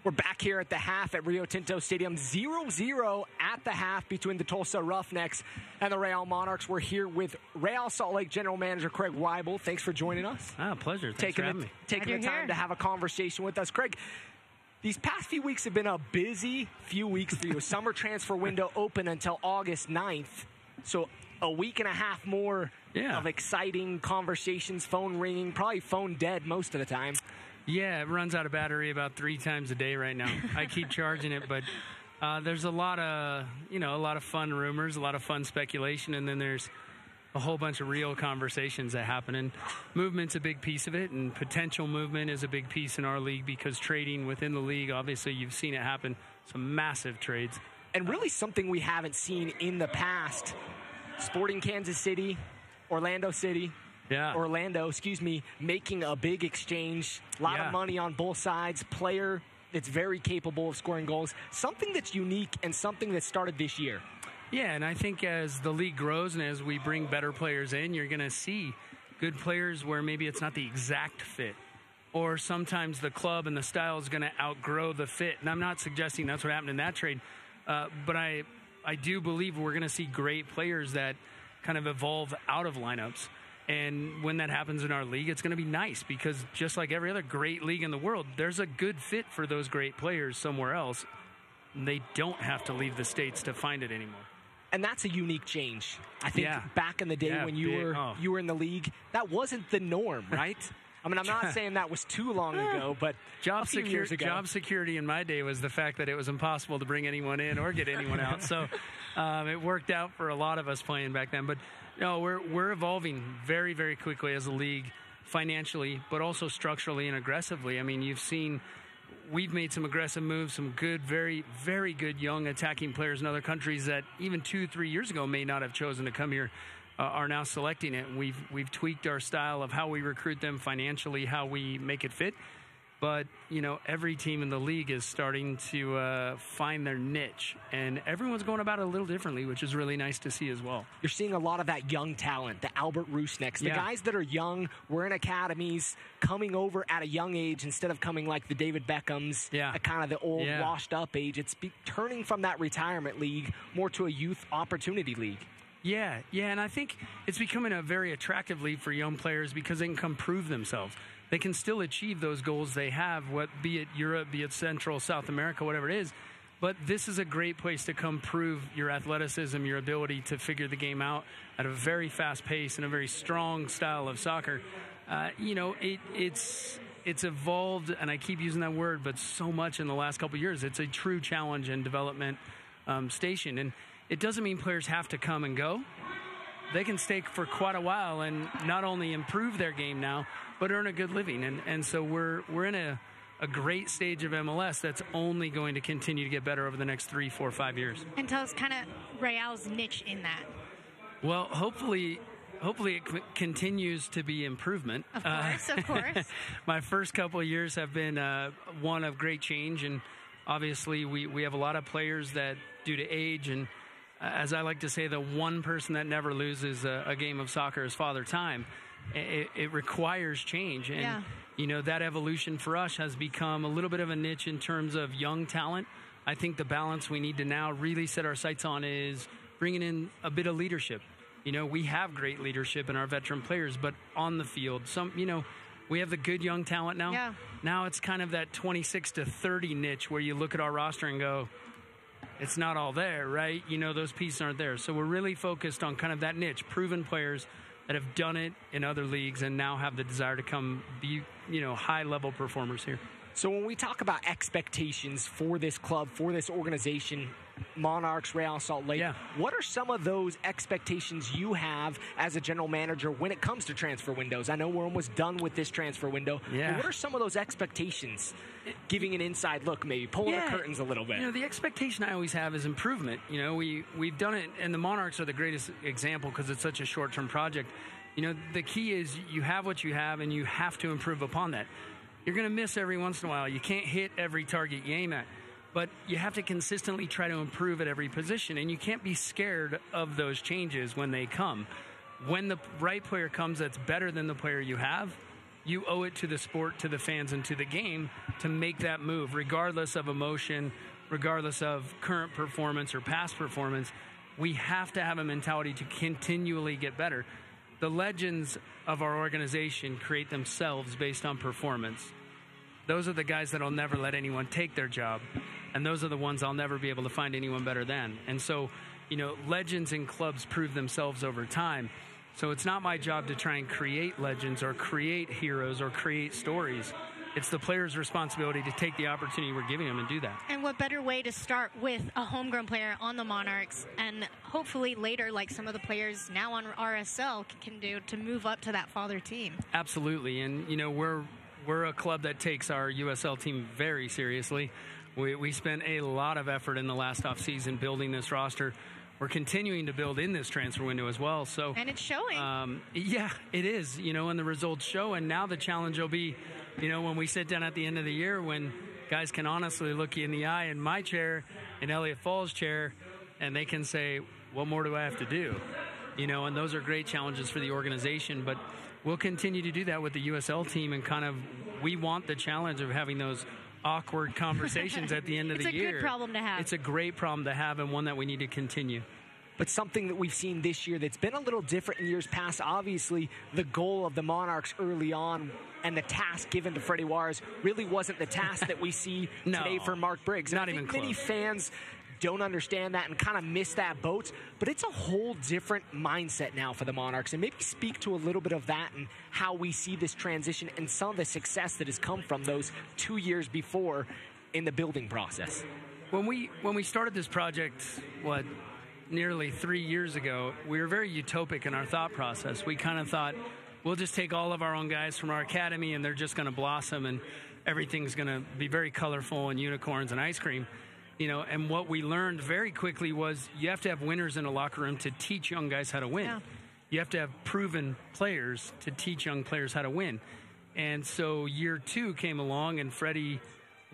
We're back here at the half at Rio Tinto Stadium, 0-0 at the half between the Tulsa Roughnecks and the Real Monarchs. We're here with Real Salt Lake General Manager Craig Weibel. Thanks for joining us. Pleasure. Thanks for having me. Taking the time to have a conversation with us. Craig, these past few weeks have been a busy few weeks for you. Summer transfer window open until August 9th. So a week and a half more of exciting conversations, phone ringing, probably phone dead most of the time. Yeah, it runs out of battery about 3 times a day right now. I keep charging it, but there's a lot of fun rumors, a lot of fun speculation, and then there's a whole bunch of real conversations that happen. And movement's a big piece of it, and potential movement is a big piece in our league because trading within the league, obviously you've seen it happen, some massive trades. And really something we haven't seen in the past. Sporting Kansas City, Orlando, making a big exchange. A lot of money on both sides. Player that's very capable of scoring goals. Something that's unique and something that started this year. Yeah, and I think as the league grows and as we bring better players in, you're going to see good players where maybe it's not the exact fit. Or sometimes the club and the style is going to outgrow the fit. And I'm not suggesting that's what happened in that trade. But I do believe we're going to see great players that kind of evolve out of lineups. And when that happens in our league, it's going to be nice because just like every other great league in the world, there's a good fit for those great players somewhere else. They don't have to leave the States to find it anymore. And that's a unique change. I think back in the day when you were in the league, that wasn't the norm, right? I mean, I'm not saying that was too long ago, but a few years ago. Job security in my day was the fact that it was impossible to bring anyone in or get anyone out. So it worked out for a lot of us playing back then. But no, we're evolving very, very quickly as a league financially, but also structurally and aggressively. I mean, you've seen we've made some aggressive moves, some good, very, very good young attacking players in other countries that even 2-3 years ago may not have chosen to come here. Are now selecting it. We've tweaked our style of how we recruit them financially, how we make it fit. But, every team in the league is starting to find their niche. And everyone's going about it a little differently, which is really nice to see as well. You're seeing a lot of that young talent, the Albert Rusnecks, the guys that are young, were in academies, coming over at a young age instead of coming like the David Beckhams, kind of the old washed-up age. It's turning from that retirement league more to a youth opportunity league. Yeah, and I think it's becoming a very attractive league for young players because they can come prove themselves. They can still achieve those goals they have, be it Europe, be it Central, South America, whatever it is. But this is a great place to come prove your athleticism, your ability to figure the game out at a very fast pace and a very strong style of soccer. It's evolved, and I keep using that word, but so much in the last couple of years. It's a true challenge and development station. And it doesn't mean players have to come and go. They can stay for quite a while and not only improve their game now, but earn a good living. And so we're in a great stage of MLS that's only going to continue to get better over the next 3, 4, 5 years. And tell us kind of Real's niche in that. Well, hopefully it continues to be improvement. Of course. My first couple of years have been one of great change, and obviously we have a lot of players that, due to age, and as I like to say, the one person that never loses a game of soccer is Father Time. It requires change, and that evolution for us has become a little bit of a niche in terms of young talent. I think the balance we need to now really set our sights on is bringing in a bit of leadership. We have great leadership in our veteran players, but on the field, we have the good young talent now. Yeah. Now it's kind of that 26 to 30 niche where you look at our roster and go, it's not all there, right? Those pieces aren't there. So we're really focused on kind of that niche, proven players that have done it in other leagues and now have the desire to come be, high-level performers here. So when we talk about expectations for this club, for this organization, Monarchs, Real Salt Lake, what are some of those expectations you have as a general manager when it comes to transfer windows? I know we're almost done with this transfer window. Yeah. But what are some of those expectations? Giving an inside look, maybe pulling the curtains a little bit. The expectation I always have is improvement. We've done it, and the Monarchs are the greatest example because it's such a short-term project. The key is you have what you have, and you have to improve upon that. You're going to miss every once in a while. You can't hit every target you aim at. But you have to consistently try to improve at every position, and you can't be scared of those changes when they come. When the right player comes that's better than the player you have, you owe it to the sport, to the fans, and to the game to make that move, regardless of emotion, regardless of current performance or past performance. We have to have a mentality to continually get better. The legends of our organization create themselves based on performance. Those are the guys that will never let anyone take their job. And those are the ones I'll never be able to find anyone better than. And so, legends in clubs prove themselves over time. So it's not my job to try and create legends or create heroes or create stories. It's the player's responsibility to take the opportunity we're giving them and do that. And what better way to start with a homegrown player on the Monarchs, and hopefully later, like some of the players now on RSL can do, to move up to that father team. Absolutely. And, we're a club that takes our USL team very seriously. We spent a lot of effort in the last offseason building this roster. We're continuing to build in this transfer window as well. So, and it's showing. It is, and the results show. And now the challenge will be, when we sit down at the end of the year, when guys can honestly look you in the eye in my chair, in Elliot Fall's chair, and they can say, what more do I have to do? And those are great challenges for the organization. But we'll continue to do that with the USL team, and we want the challenge of having those awkward conversations at the end of the year. It's a good problem to have. It's a great problem to have, and one that we need to continue. But something that we've seen this year that's been a little different in years past, obviously the goal of the Monarchs early on and the task given to Freddie Juarez really wasn't the task that we see today for Mark Briggs. Not even close. Many fans don't understand that and kind of miss that boat, but it's a whole different mindset now for the Monarchs. And maybe speak to a little bit of that and how we see this transition and some of the success that has come from those 2 years before in the building process. When we started this project, nearly 3 years ago, we were very utopic in our thought process. We kind of thought, we'll just take all of our own guys from our academy and they're just going to blossom and everything's going to be very colorful and unicorns and ice cream. And what we learned very quickly was you have to have winners in a locker room to teach young guys how to win. Yeah. You have to have proven players to teach young players how to win. And so year 2 came along, and Freddie,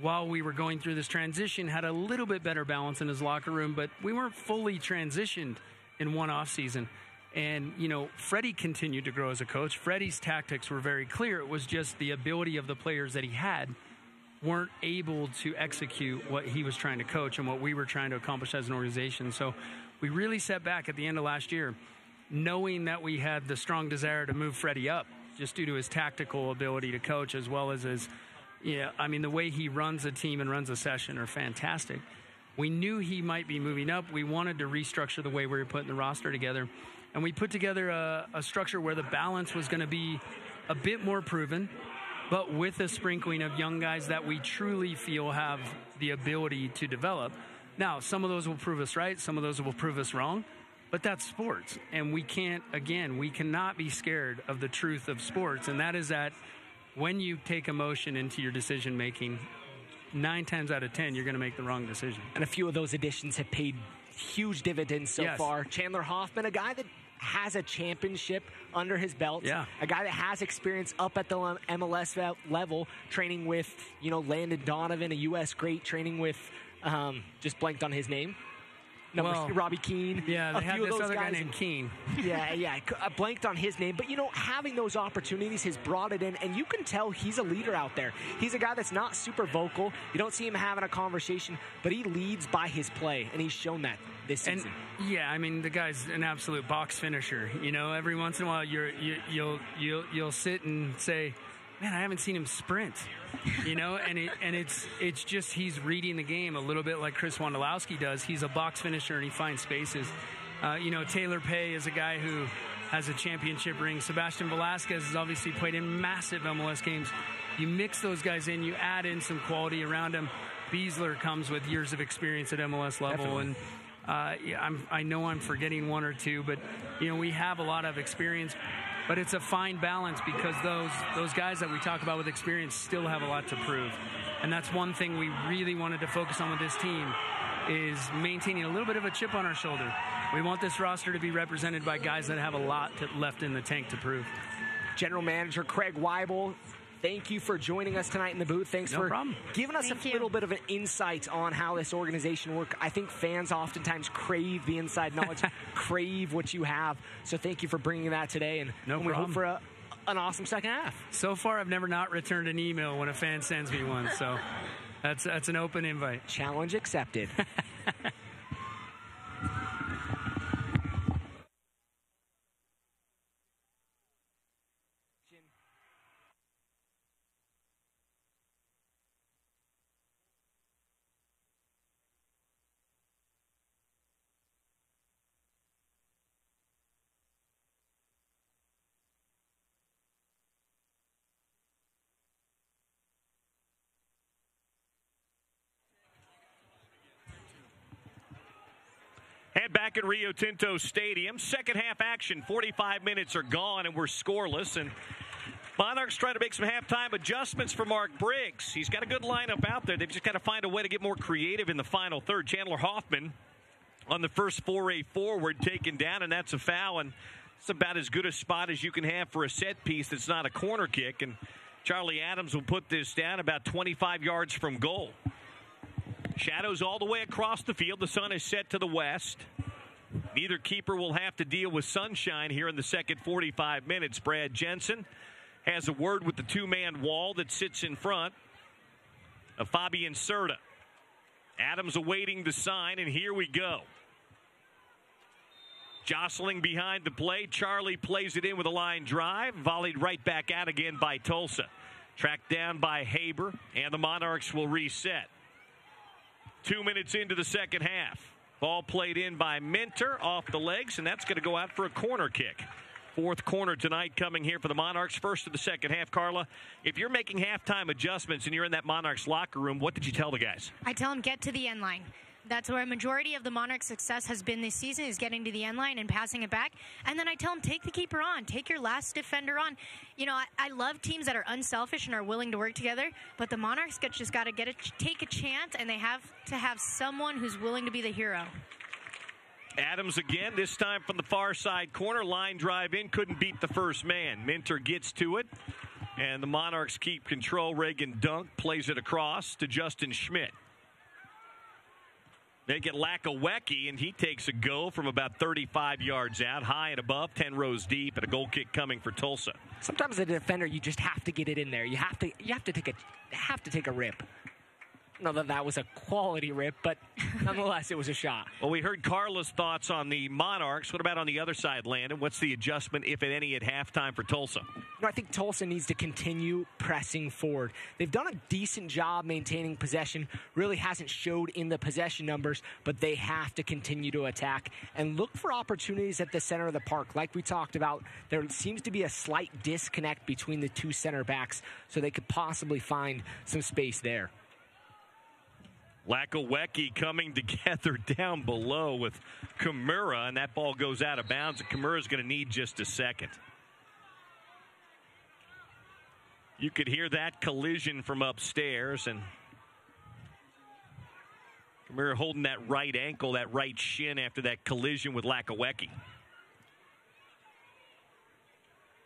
while we were going through this transition, had a little bit better balance in his locker room, but we weren't fully transitioned in one offseason. And, Freddie continued to grow as a coach. Freddie's tactics were very clear. It was just the ability of the players that he had weren't able to execute what he was trying to coach and what we were trying to accomplish as an organization. So we really set back at the end of last year, knowing that we had the strong desire to move Freddie up just due to his tactical ability to coach, as well as his, the way he runs a team and runs a session are fantastic. We knew he might be moving up. We wanted to restructure the way we were putting the roster together. And we put together a structure where the balance was going to be a bit more proven, but with a sprinkling of young guys that we truly feel have the ability to develop. Now, some of those will prove us right. Some of those will prove us wrong. But that's sports. And we cannot be scared of the truth of sports. And that is that when you take emotion into your decision-making, 9 times out of 10, you're going to make the wrong decision. And a few of those additions have paid huge dividends so far. Chandler Hoffman, a guy that has a championship under his belt, a guy that has experience up at the MLS level, training with, Landon Donovan, a U.S. great, training with, just blanked on his name. Robbie Keane. Yeah, they had this other guy named Keane. I blanked on his name. But, having those opportunities has brought it in, and you can tell he's a leader out there. He's a guy that's not super vocal. You don't see him having a conversation, but he leads by his play, and he's shown that this season. And, the guy's an absolute box finisher. Every once in a while you'll sit and say, man, I haven't seen him sprint, and it's just he's reading the game a little bit like Chris Wondolowski does. He's a box finisher and he finds spaces. Taylor Pay is a guy who has a championship ring. Sebastian Velasquez has obviously played in massive MLS games. You mix those guys in, you add in some quality around him. Beasler comes with years of experience at MLS level. Definitely. And I know I'm forgetting one or two, but we have a lot of experience. But it's a fine balance because those guys that we talk about with experience still have a lot to prove. And that's one thing we really wanted to focus on with this team is maintaining a little bit of a chip on our shoulder. We want this roster to be represented by guys that have a lot left in the tank to prove. General Manager Craig Weibel, thank you for joining us tonight in the booth. Thanks for giving us a little bit of an insight on how this organization works. I think fans oftentimes crave the inside knowledge, crave what you have. So thank you for bringing that today, and we hope for an awesome second half. So far, I've never not returned an email when a fan sends me one, so that's an open invite. Challenge accepted. And back at Rio Tinto Stadium, second half action, 45 minutes are gone and we're scoreless. And Monarchs trying to make some halftime adjustments for Mark Briggs. He's got a good lineup out there. They've just got to find a way to get more creative in the final third. Chandler Hoffman on the first foray forward taken down, and that's a foul. And it's about as good a spot as you can have for a set piece that's not a corner kick. And Charlie Adams will put this down about 25 yards from goal. Shadows all the way across the field. The sun is set to the west. Neither keeper will have to deal with sunshine here in the second 45 minutes. Brad Jensen has a word with the two-man wall that sits in front of Fabian Serta. Adams awaiting the sign, and here we go. Jostling behind the play. Charlie plays it in with a line drive. Volleyed right back out again by Tulsa. Tracked down by Haber, and the Monarchs will reset. 2 minutes into the second half. Ball played in by Minter off the legs, and that's going to go out for a corner kick. Fourth corner tonight coming here for the Monarchs. First of the second half. Carla, if you're making halftime adjustments and you're in that Monarchs locker room, what did you tell the guys? I tell them get to the end line. That's where a majority of the Monarchs' success has been this season, is getting to the end line and passing it back. And then I tell them, take the keeper on. Take your last defender on. I love teams that are unselfish and are willing to work together, but the Monarchs just got to take a chance, and they have to have someone who's willing to be the hero. Adams again, this time from the far side corner. Line drive in, couldn't beat the first man. Minter gets to it, and the Monarchs keep control. Reagan Dunk plays it across to Justin Schmidt. They get Lakawecki, and he takes a go from about 35 yards out, high and above, 10 rows deep, and a goal kick coming for Tulsa. Sometimes as a defender, you just have to get it in there. You have to take a rip. know that was a quality rip, but nonetheless, it was a shot. Well, we heard Carla's thoughts on the Monarchs. What about on the other side, Landon? What's the adjustment, if any, at halftime for Tulsa? I think Tulsa needs to continue pressing forward. They've done a decent job maintaining possession. Really hasn't showed in the possession numbers, but they have to continue to attack and look for opportunities at the center of the park. Like we talked about, there seems to be a slight disconnect between the two center backs, so they could possibly find some space there. Lakawecki coming together down below with Kimura, and that ball goes out of bounds, and Kimura's going to need just a second. You could hear that collision from upstairs, and Kimura holding that right ankle, that right shin after that collision with Lakawecki.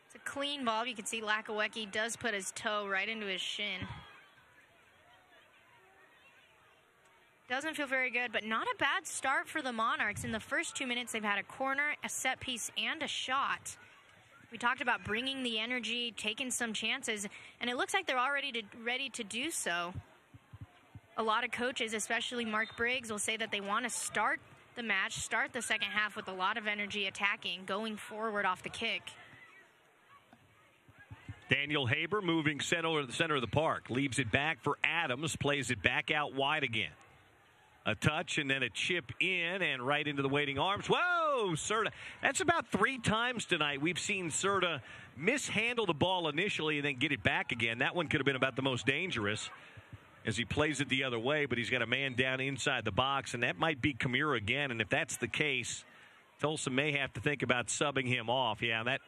It's a clean ball. You can see Lakawecki does put his toe right into his shin. Doesn't feel very good, but not a bad start for the Monarchs. In the first 2 minutes, they've had a corner, a set piece, and a shot. We talked about bringing the energy, taking some chances, and it looks like they're already ready to do so. A lot of coaches, especially Mark Briggs, will say that they want to start the match, start the second half with a lot of energy attacking, going forward off the kick. Daniel Haber moving center of the park, leaves it back for Adams, plays it back out wide again. A touch and then a chip in and right into the waiting arms. Whoa, Serta. That's about 3 times tonight we've seen Serta mishandle the ball initially and then get it back again. That one could have been about the most dangerous as he plays it the other way, but he's got a man down inside the box, and that might be Kimura again. And if that's the case, Tulsa may have to think about subbing him off. Yeah, that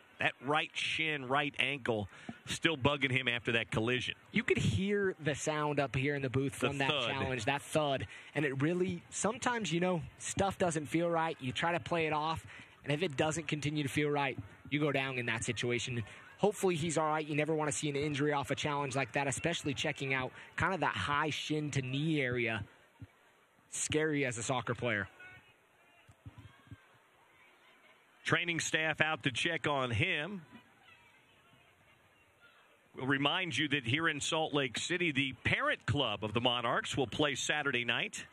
right shin, right ankle still bugging him after that collision. You could hear the sound up here in the booth from that challenge, that thud. And it really, sometimes, stuff doesn't feel right. You try to play it off, and if it doesn't continue to feel right, you go down in that situation. Hopefully he's all right. You never want to see an injury off a challenge like that, especially checking out kind of that high shin to knee area. Scary as a soccer player. Training staff out to check on him. We'll remind you that here in Salt Lake City, the parent club of the Monarchs will play Saturday night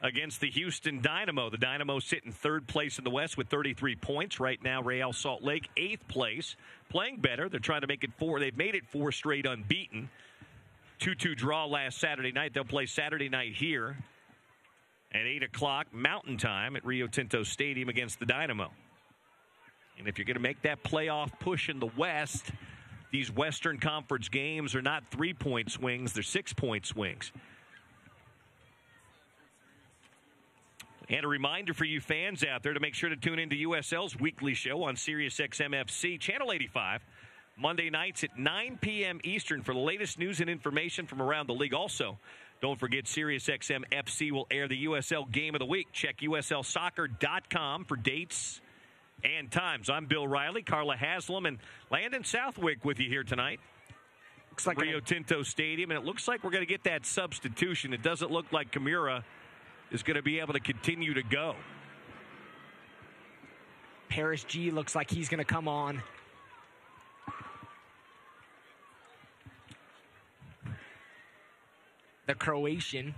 against the Houston Dynamo. The Dynamo sit in 3rd place in the West with 33 points. Right now, Real Salt Lake, 8th place. Playing better. They're trying to make it 4. They've made it 4 straight unbeaten. 2-2 draw last Saturday night. They'll play Saturday night here at 8 o'clock Mountain Time at Rio Tinto Stadium against the Dynamo. And if you're going to make that playoff push in the West, these Western Conference games are not 3-point swings, they're 6-point swings. And a reminder for you fans out there to make sure to tune into USL's weekly show on Sirius XM FC, Channel 85, Monday nights at 9 p.m. Eastern for the latest news and information from around the league. Also, don't forget Sirius XM FC will air the USL Game of the Week. Check USLsoccer.com for dates and times. I'm Bill Riley, Carla Haslam, and Landon Southwick with you here tonight. Looks like Rio Tinto Stadium, and it looks like we're going to get that substitution. It doesn't look like Kimura is going to be able to continue to go. Paris G looks like he's going to come on. The Croatian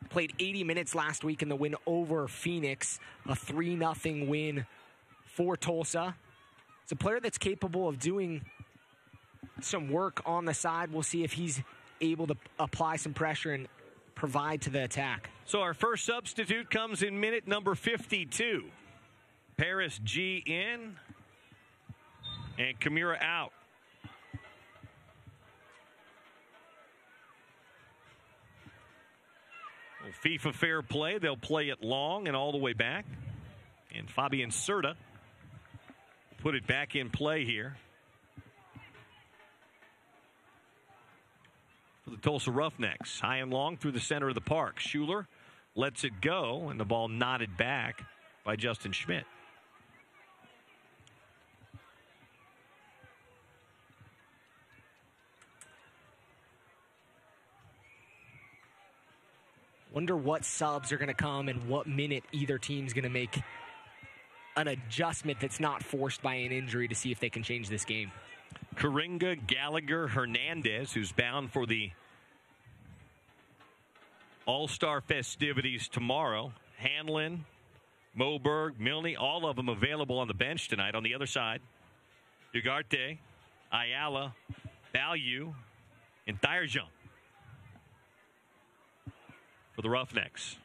played 80 minutes last week in the win over Phoenix, a 3-0 win for Tulsa. It's a player that's capable of doing some work on the side. We'll see if he's able to apply some pressure and provide to the attack. So our first substitute comes in minute number 52. Paris G in and Kimura out. Well, FIFA fair play. They'll play it long and all the way back. And Fabian Serta put it back in play here for the Tulsa Roughnecks. High and long through the center of the park. Schuler lets it go, and the ball knotted back by Justin Schmidt. Wonder what subs are going to come and what minute either team's going to make an adjustment that's not forced by an injury to see if they can change this game. Coringa, Gallagher, Hernandez, who's bound for the All-Star festivities tomorrow. Hanlon, Moberg, Milne, all of them available on the bench tonight. On the other side, Ugarte, Ayala, Ballew, and Thierjean for the Roughnecks.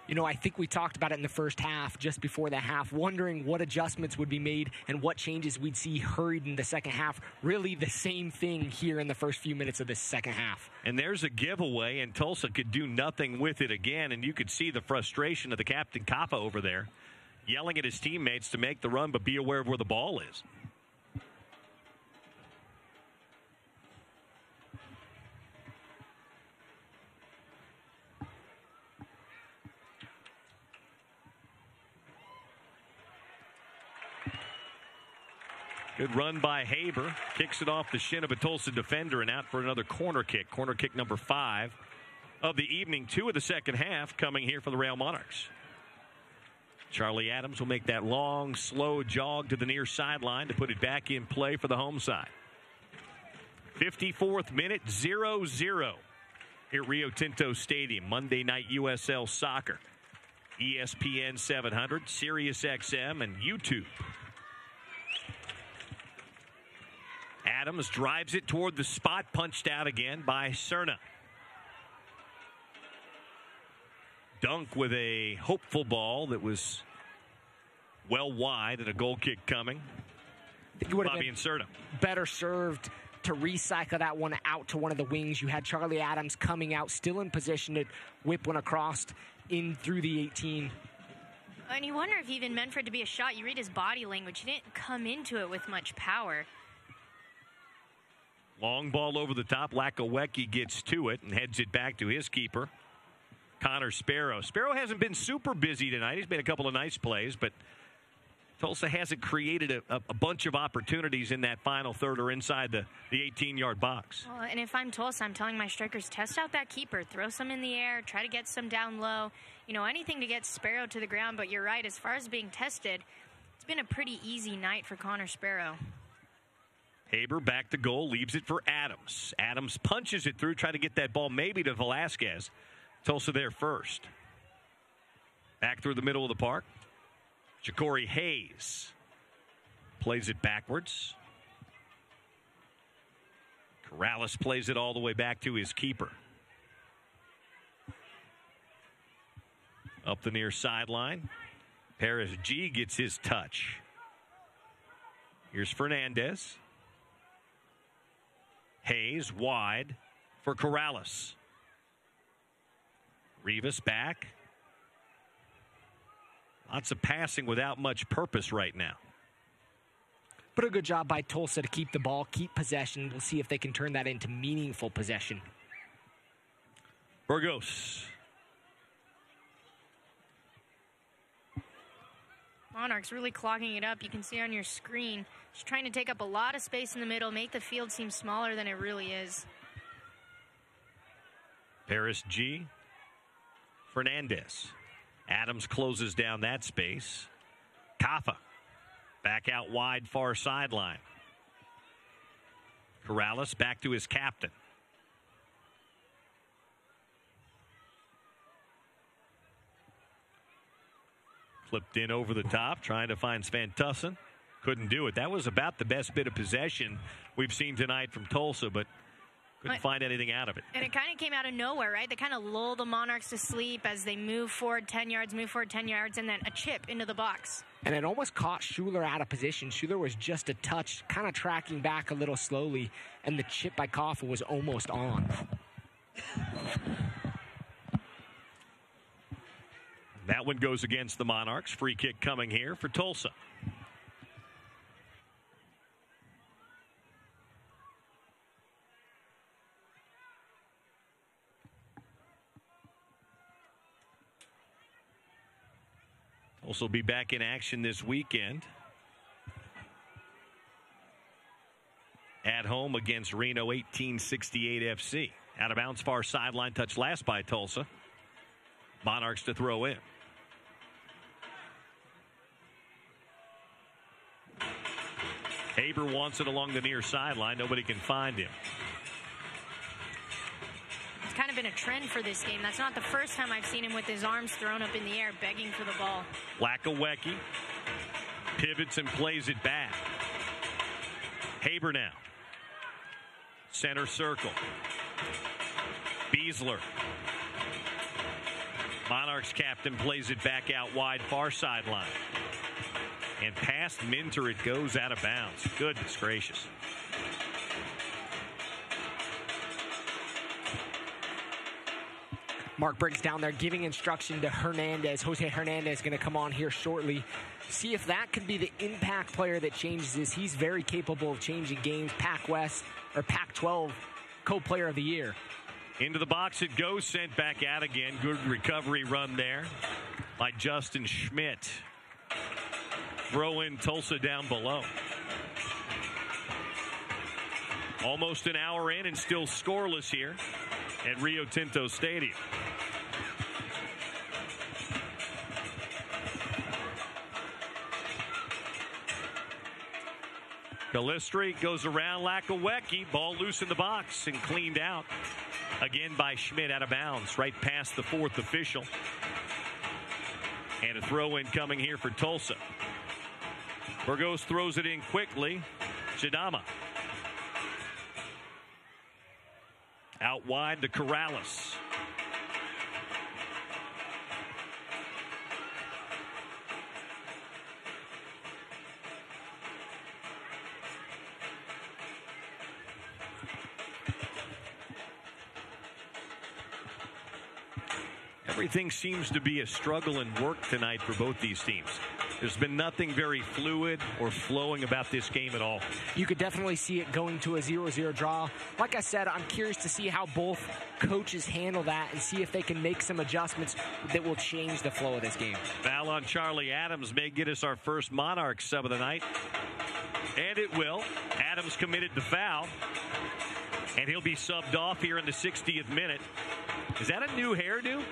You know, I think we talked about it in the first half, just before the half, wondering what adjustments would be made and what changes we'd see hurried in the second half. Really the same thing here in the first few minutes of this second half. And there's a giveaway, and Tulsa could do nothing with it again, and you could see the frustration of the captain, Kappa, over there, yelling at his teammates to make the run, but be aware of where the ball is. Good run by Haber. Kicks it off the shin of a Tulsa defender and out for another corner kick. Corner kick number 5 of the evening. 2 of the second half coming here for the Rio Monarchs. Charlie Adams will make that long, slow jog to the near sideline to put it back in play for the home side. 54th minute, 0-0 here at Rio Tinto Stadium. Monday night USL soccer. ESPN 700, Sirius XM, and YouTube. Adams drives it toward the spot, punched out again by Cerna. Dunk with a hopeful ball that was well wide and a goal kick coming. I think it would have been better served to recycle that one out to one of the wings. You had Charlie Adams coming out, still in position to whip one across in through the 18. And you wonder if he even meant for it to be a shot. You read his body language. He didn't come into it with much power. Long ball over the top. Lakawecki gets to it and heads it back to his keeper, Connor Sparrow. Sparrow hasn't been super busy tonight. He's made a couple of nice plays, but Tulsa hasn't created a bunch of opportunities in that final third or inside the 18-yard box. Well, and if I'm Tulsa, I'm telling my strikers, test out that keeper. Throw some in the air. Try to get some down low. You know, anything to get Sparrow to the ground. But you're right, as far as being tested, it's been a pretty easy night for Connor Sparrow. Haber back to goal, leaves it for Adams. Adams punches it through, try to get that ball maybe to Velasquez. Tulsa there first. Back through the middle of the park. Ja'Cory Hayes plays it backwards. Corrales plays it all the way back to his keeper. Up the near sideline. Paris G gets his touch. Here's Fernandez. Hayes wide for Corrales. Rivas back. Lots of passing without much purpose right now. But a good job by Tulsa to keep the ball, keep possession. We'll see if they can turn that into meaningful possession. Burgos. Monarchs really clogging it up. You can see on your screen. Just trying to take up a lot of space in the middle, make the field seem smaller than it really is. Paris G. Fernandez. Adams closes down that space. Kaffa back out wide, far sideline. Corrales back to his captain. Flipped in over the top, trying to find Svantusson. Couldn't do it. That was about the best bit of possession we've seen tonight from Tulsa, but couldn't find anything out of it. And it kind of came out of nowhere, right? They kind of lull the Monarchs to sleep as they move forward 10 yards, and then a chip into the box. And it almost caught Schuler out of position. Schuler was just a touch, kind of tracking back a little slowly, and the chip by Kaffa was almost on. That one goes against the Monarchs. Free kick coming here for Tulsa. Tulsa will be back in action this weekend. At home against Reno 1868 FC. Out of bounds, far sideline, touch last by Tulsa. Monarchs to throw in. Haber wants it along the near sideline. Nobody can find him. kind of been a trend for this game. That's not the first time I've seen him with his arms thrown up in the air, begging for the ball. Lakawecki pivots and plays it back. Haber now. Center circle. Beasler. Monarchs captain plays it back out wide, far sideline. And past Minter, it goes out of bounds. Goodness gracious. Mark Briggs down there giving instruction to Hernandez. Jose Hernandez going to come on here shortly. See if that could be the impact player that changes this. He's very capable of changing games. Pac-West or Pac-12 co-player of the year. Into the box it goes, sent back out again. Good recovery run there by Justin Schmidt. Throw in Tulsa down below. Almost an hour in and still scoreless here at Rio Tinto Stadium. Galistri goes around Lakawecki. Ball loose in the box and cleaned out. Again by Schmidt, out of bounds, right past the fourth official. And a throw in coming here for Tulsa. Burgos throws it in quickly. Chidama. Out wide to Corrales. Everything seems to be a struggle and work tonight for both these teams. There's been nothing very fluid or flowing about this game at all. You could definitely see it going to a 0-0 draw. Like I said, I'm curious to see how both coaches handle that and see if they can make some adjustments that will change the flow of this game. Foul on Charlie Adams may get us our first Monarchs sub of the night. And it will. Adams committed the foul. And he'll be subbed off here in the 60th minute. Is that a new hairdo?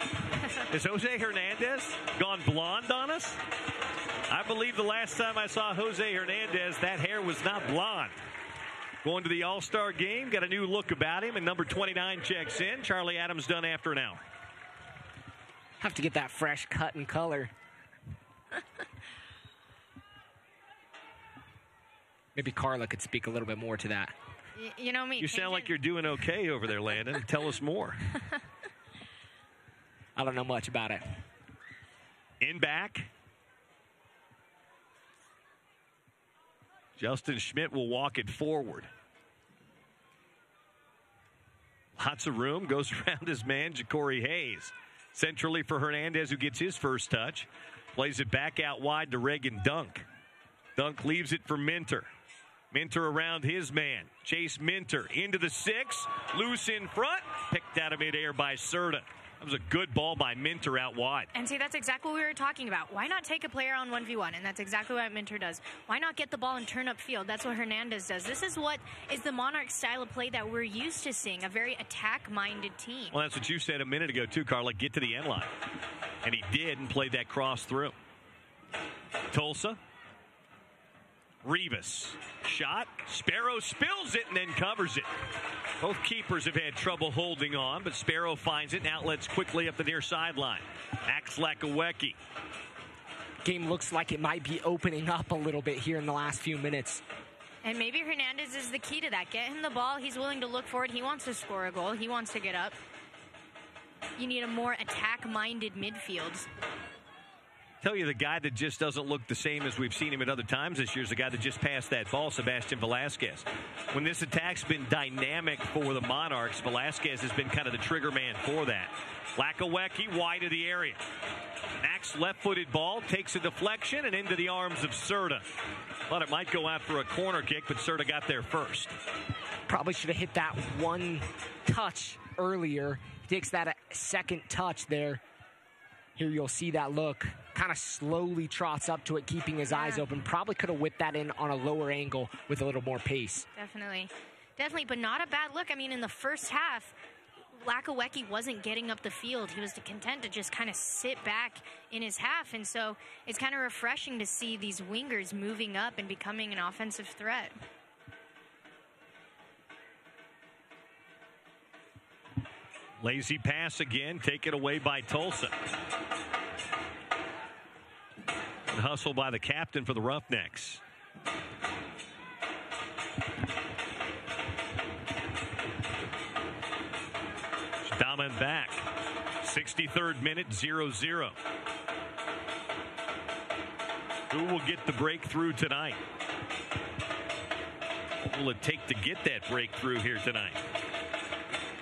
Has Jose Hernandez gone blonde on us? I believe the last time I saw Jose Hernandez, that hair was not blonde. Going to the All-Star game, got a new look about him, and number 29 checks in. Charlie Adams done after an hour. Have to get that fresh cut and color. Maybe Carla could speak a little bit more to that. You know me. You sound like you're doing okay over there, Landon. Tell us more. I don't know much about it. In back. Justin Schmidt will walk it forward. Lots of room. Goes around his man, Ja'Cory Hayes. Centrally for Hernandez, who gets his first touch. Plays it back out wide to Reagan Dunk. Dunk leaves it for Minter. Minter around his man. Chase Minter into the 6. Loose in front. Picked out of midair by Serta. That was a good ball by Minter out wide. And see, that's exactly what we were talking about. Why not take a player on 1v1? And that's exactly what Minter does. Why not get the ball and turn up field? That's what Hernandez does. This is what is the Monarchs style of play that we're used to seeing. A very attack-minded team. Well, that's what you said a minute ago, too, Carla. Get to the end line. And he did and played that cross through. Tulsa. Rivas. Shot. Sparrow spills it and then covers it. Both keepers have had trouble holding on, but Sparrow finds it and outlets quickly up the near sideline. Max Lakawecki. Game looks like it might be opening up a little bit here in the last few minutes. And maybe Hernandez is the key to that. Get him the ball. He's willing to look forward. He wants to score a goal. He wants to get up. You need a more attack-minded midfield. Tell you the guy that just doesn't look the same as we've seen him at other times this year is the guy that just passed that ball, Sebastian Velasquez. When this attack's been dynamic for the Monarchs, Velasquez has been kind of the trigger man for that. Lakawecki wide of the area. Max left-footed ball, takes a deflection and into the arms of Serta. Thought it might go out for a corner kick, but Serta got there first. Probably should have hit that one touch earlier. He takes that second touch there. Here you'll see that look. Kind of slowly trots up to it, keeping his eyes open. Probably could have whipped that in on a lower angle with a little more pace. Definitely, but not a bad look. I mean, in the first half, Lakawecki wasn't getting up the field. He was content to just kind of sit back in his half. And so it's kind of refreshing to see these wingers moving up and becoming an offensive threat. Lazy pass again, taken away by Tulsa. And hustle by the captain for the Roughnecks. Dahmen back. 63rd minute, 0-0. Who will get the breakthrough tonight? What will it take to get that breakthrough here tonight?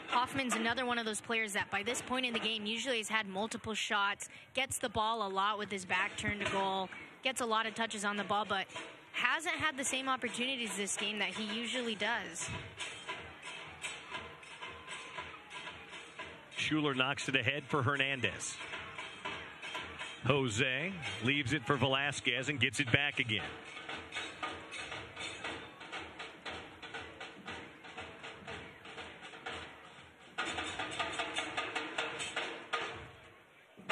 Hoffman's another one of those players that by this point in the game usually has had multiple shots, gets the ball a lot with his back turned to goal, gets a lot of touches on the ball, but hasn't had the same opportunities this game that he usually does. Schuler knocks it ahead for Hernandez. Jose leaves it for Velasquez and gets it back again.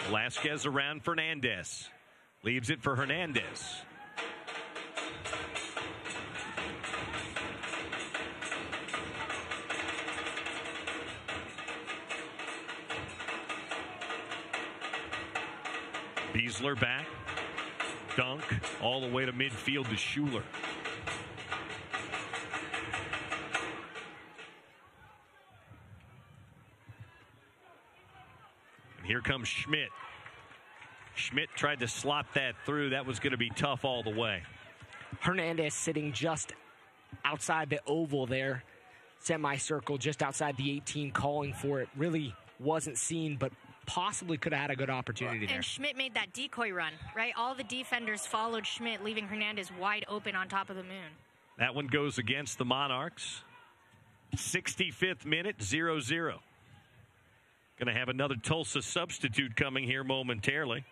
Velasquez around Fernandez. Leaves it for Hernandez. Beasler back. Dunk all the way to midfield to Schuler. And here comes Schmidt. Schmidt tried to slot that through. That was going to be tough all the way. Hernandez sitting just outside the oval there. Semicircle just outside the 18, calling for it. Really wasn't seen, but possibly could have had a good opportunity there. And Schmidt made that decoy run, right? All the defenders followed Schmidt, leaving Hernandez wide open on top of the moon. That one goes against the Monarchs. 65th minute, 0-0. Going to have another Tulsa substitute coming here momentarily.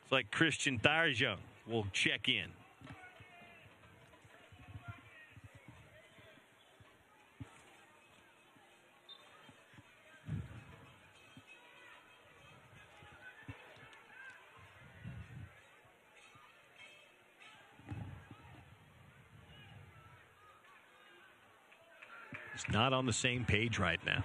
It's like Christian Tharjung will check in. It's not on the same page right now.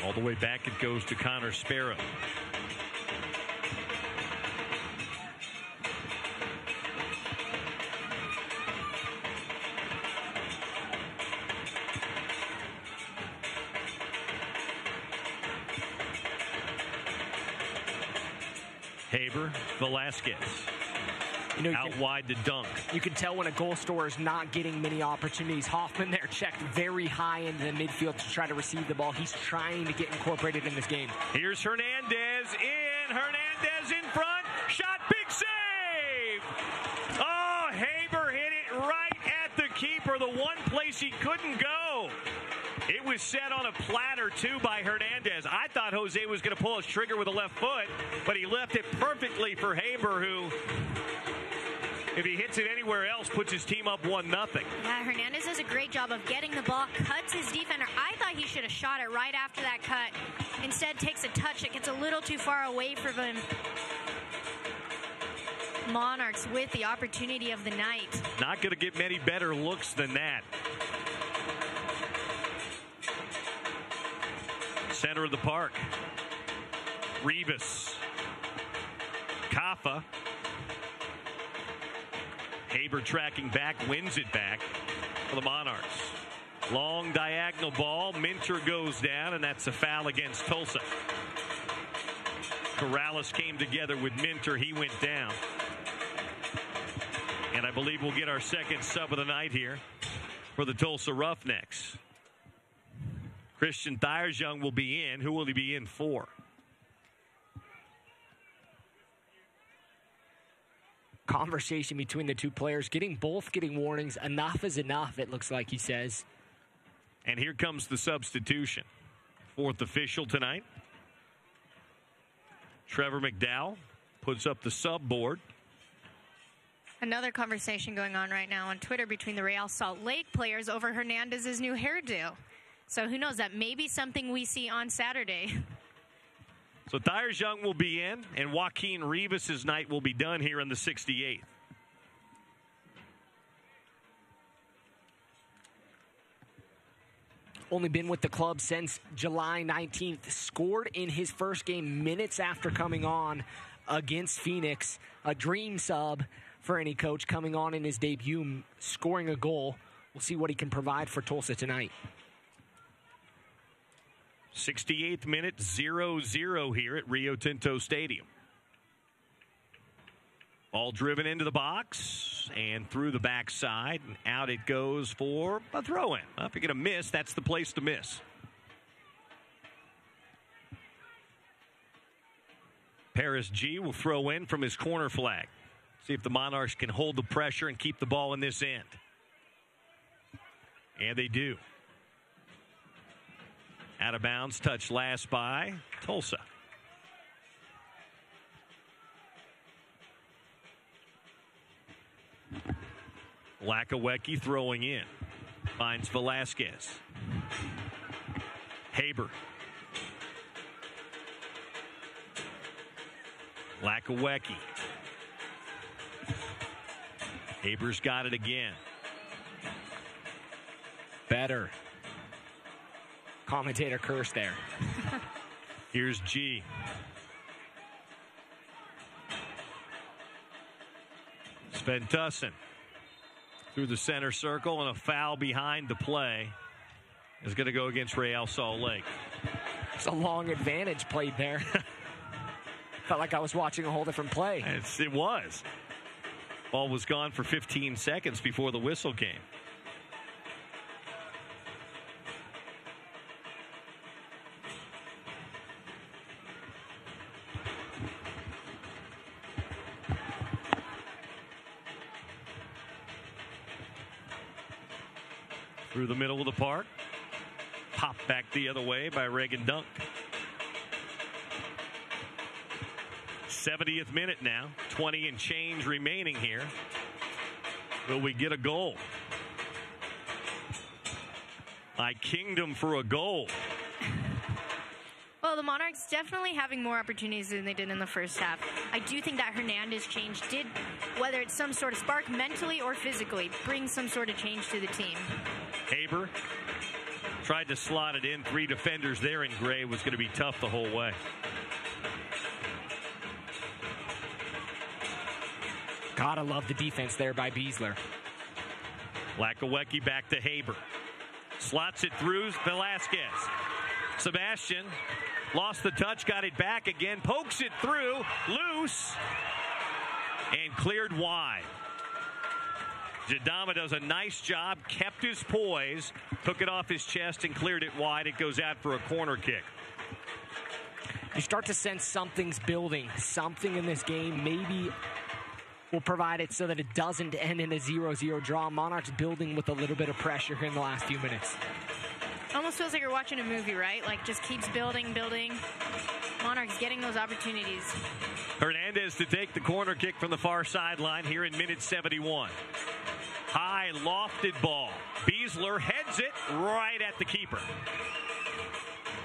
All the way back it goes to Connor Sparrow. Haber, Velasquez. Out wide to Dunk. You can tell when a goal scorer is not getting many opportunities. Hoffman there checked very high into the midfield to try to receive the ball. He's trying to get incorporated in this game. Here's Hernandez in. Hernandez in front. Shot, big save. Oh, Haber hit it right at the keeper, the one place he couldn't go. It was set on a platter, too, by Hernandez. I thought Jose was going to pull his trigger with the left foot, but he left it perfectly for Haber, who, if he hits it anywhere else, puts his team up 1-0. Yeah, Hernandez does a great job of getting the ball, cuts his defender. I thought he should have shot it right after that cut. Instead, takes a touch. It gets a little too far away from him. Monarchs with the opportunity of the night. Not going to get many better looks than that. Center of the park. Rivas. Kaffa. Haber tracking back, wins it back for the Monarchs. Long diagonal ball. Minter goes down, and that's a foul against Tulsa. Corrales came together with Minter. He went down. And I believe we'll get our second sub of the night here for the Tulsa Roughnecks. Christian Tharjung will be in. Who will he be in for? Conversation between the two players, both getting warnings. Enough is enough, it looks like he says. And here comes the substitution. Fourth official tonight. Trevor McDowell puts up the sub board. Another conversation going on right now on Twitter between the Real Salt Lake players over Hernandez's new hairdo. So who knows, that may be something we see on Saturday. So Thyers Young will be in, and Joaquin Rivas' night will be done here in the 68th. Only been with the club since July 19th. Scored in his first game minutes after coming on against Phoenix. A dream sub for any coach coming on in his debut, scoring a goal. We'll see what he can provide for Tulsa tonight. 68th minute, 0-0 here at Rio Tinto Stadium. Ball driven into the box and through the backside, and out it goes for a throw-in. Well, if you're going to miss, that's the place to miss. Paris G will throw in from his corner flag. See if the Monarchs can hold the pressure and keep the ball in this end. And they do. Out of bounds, touch last by Tulsa. Lakawecki throwing in. Finds Velasquez. Haber. Lakawecki. Haber's got it again. Better. Commentator curse there. Here's G. Sventussen through the center circle, and a foul behind the play is going to go against Real Salt Lake. It's a long advantage played there. Felt like I was watching a whole different play. It was. Ball was gone for 15 seconds before the whistle came. Through the middle of the park. Popped back the other way by Reagan Dunk. 70th minute now. 20 and change remaining here. Will we get a goal? My Kingdom for a goal. Well, the Monarchs definitely having more opportunities than they did in the first half. I do think that Hernandez change did, whether it's some sort of spark mentally or physically, bring some sort of change to the team. Haber tried to slot it in. 3 defenders there in gray. Was going to be tough the whole way. Gotta love the defense there by Beasler. Lakawecki back to Haber. Slots it through Velasquez. Sebastian lost the touch, got it back again, pokes it through, loose, and cleared wide. Jadama does a nice job, kept his poise, took it off his chest and cleared it wide. It goes out for a corner kick. You start to sense something's building. Something in this game maybe will provide it so that it doesn't end in a 0-0 draw. Monarchs building with a little bit of pressure here in the last few minutes. Almost feels like you're watching a movie, right? Like, just keeps building. Monarchs getting those opportunities. Hernandez to take the corner kick from the far sideline here in minute 71. High lofted ball. Beasler heads it right at the keeper.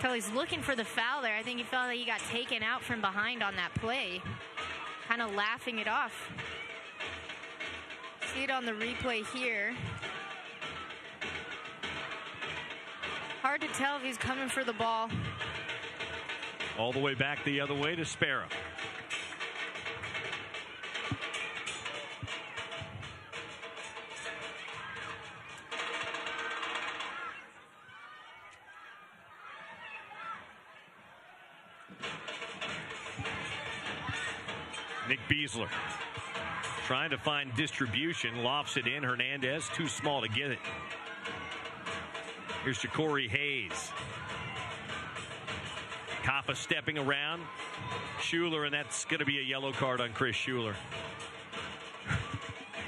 So he's looking for the foul there. I think he felt like he got taken out from behind on that play. Kind of laughing it off. See it on the replay here. Hard to tell if he's coming for the ball. All the way back the other way to Sparrow. Nick Beasler trying to find distribution, lofts it in. Hernandez too small to get it. Here's Ja'Cory Hayes. Kappa stepping around. Schuler, and that's going to be a yellow card on Chris Schuler.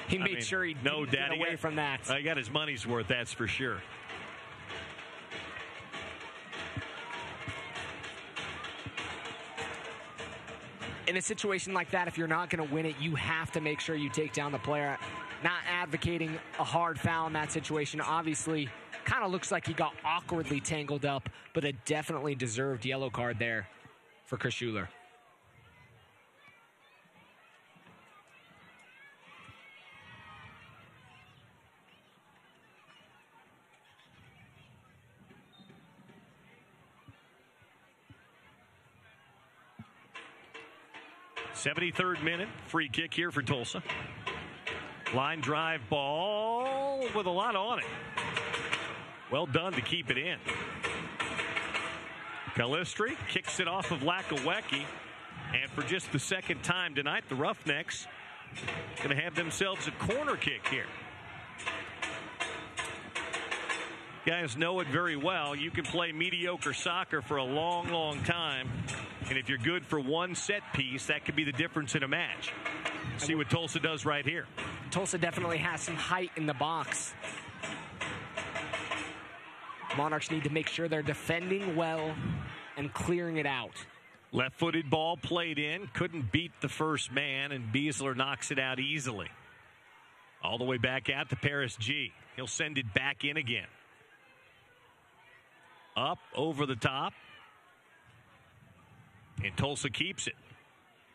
He made sure he didn't get away from that. He got his money's worth, that's for sure. in a situation like that, if you're not going to win it, you have to make sure you take down the player. Not advocating a hard foul in that situation. Obviously, kind of looks like he got awkwardly tangled up, but a definitely deserved yellow card there for Chris Schuler. '73rd minute, free kick here for Tulsa. Line drive ball with a lot on it. Well done to keep it in. Calistri kicks it off of Lakawecki. And for just the second time tonight, the Roughnecks going to have themselves a corner kick here. You guys know it very well. You can play mediocre soccer for a long, long time. And if you're good for one set piece, that could be the difference in a match. See what Tulsa does right here. Tulsa definitely has some height in the box. Monarchs need to make sure they're defending well and clearing it out. Left-footed ball played in. Couldn't beat the first man, and Beasler knocks it out easily. All the way back out to Paris G. He'll send it back in again. Up over the top. And Tulsa keeps it.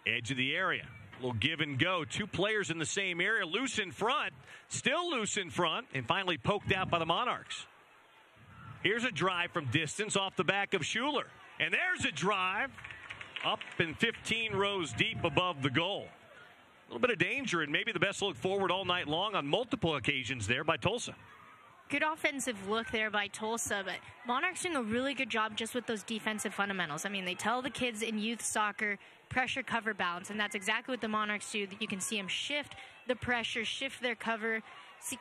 Edge of the area. A little give and go. Two players in the same area. Loose in front. Still loose in front. And finally poked out by the Monarchs. Here's a drive from distance off the back of Schuler. And there's a drive. Up and 15 rows deep above the goal. A little bit of danger and maybe the best look forward all night long on multiple occasions there by Tulsa. Good offensive look there by Tulsa, but Monarchs doing a really good job just with those defensive fundamentals. I mean, they tell the kids in youth soccer, pressure, cover, bounce, and that's exactly what the Monarchs do. You can see them shift the pressure, shift their cover,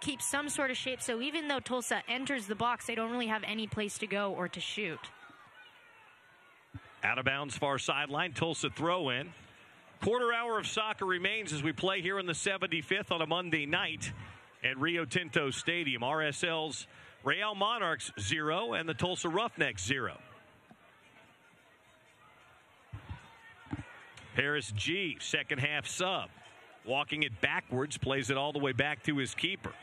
keep some sort of shape. So even though Tulsa enters the box, they don't really have any place to go or to shoot. Out of bounds, far sideline, Tulsa throw in. Quarter hour of soccer remains as we play here in the 75th on a Monday night at Rio Tinto Stadium. RSL's Real Monarchs 0 and the Tulsa Roughnecks 0. Paris G, second half sub. Walking it backwards, plays it all the way back to his keeper.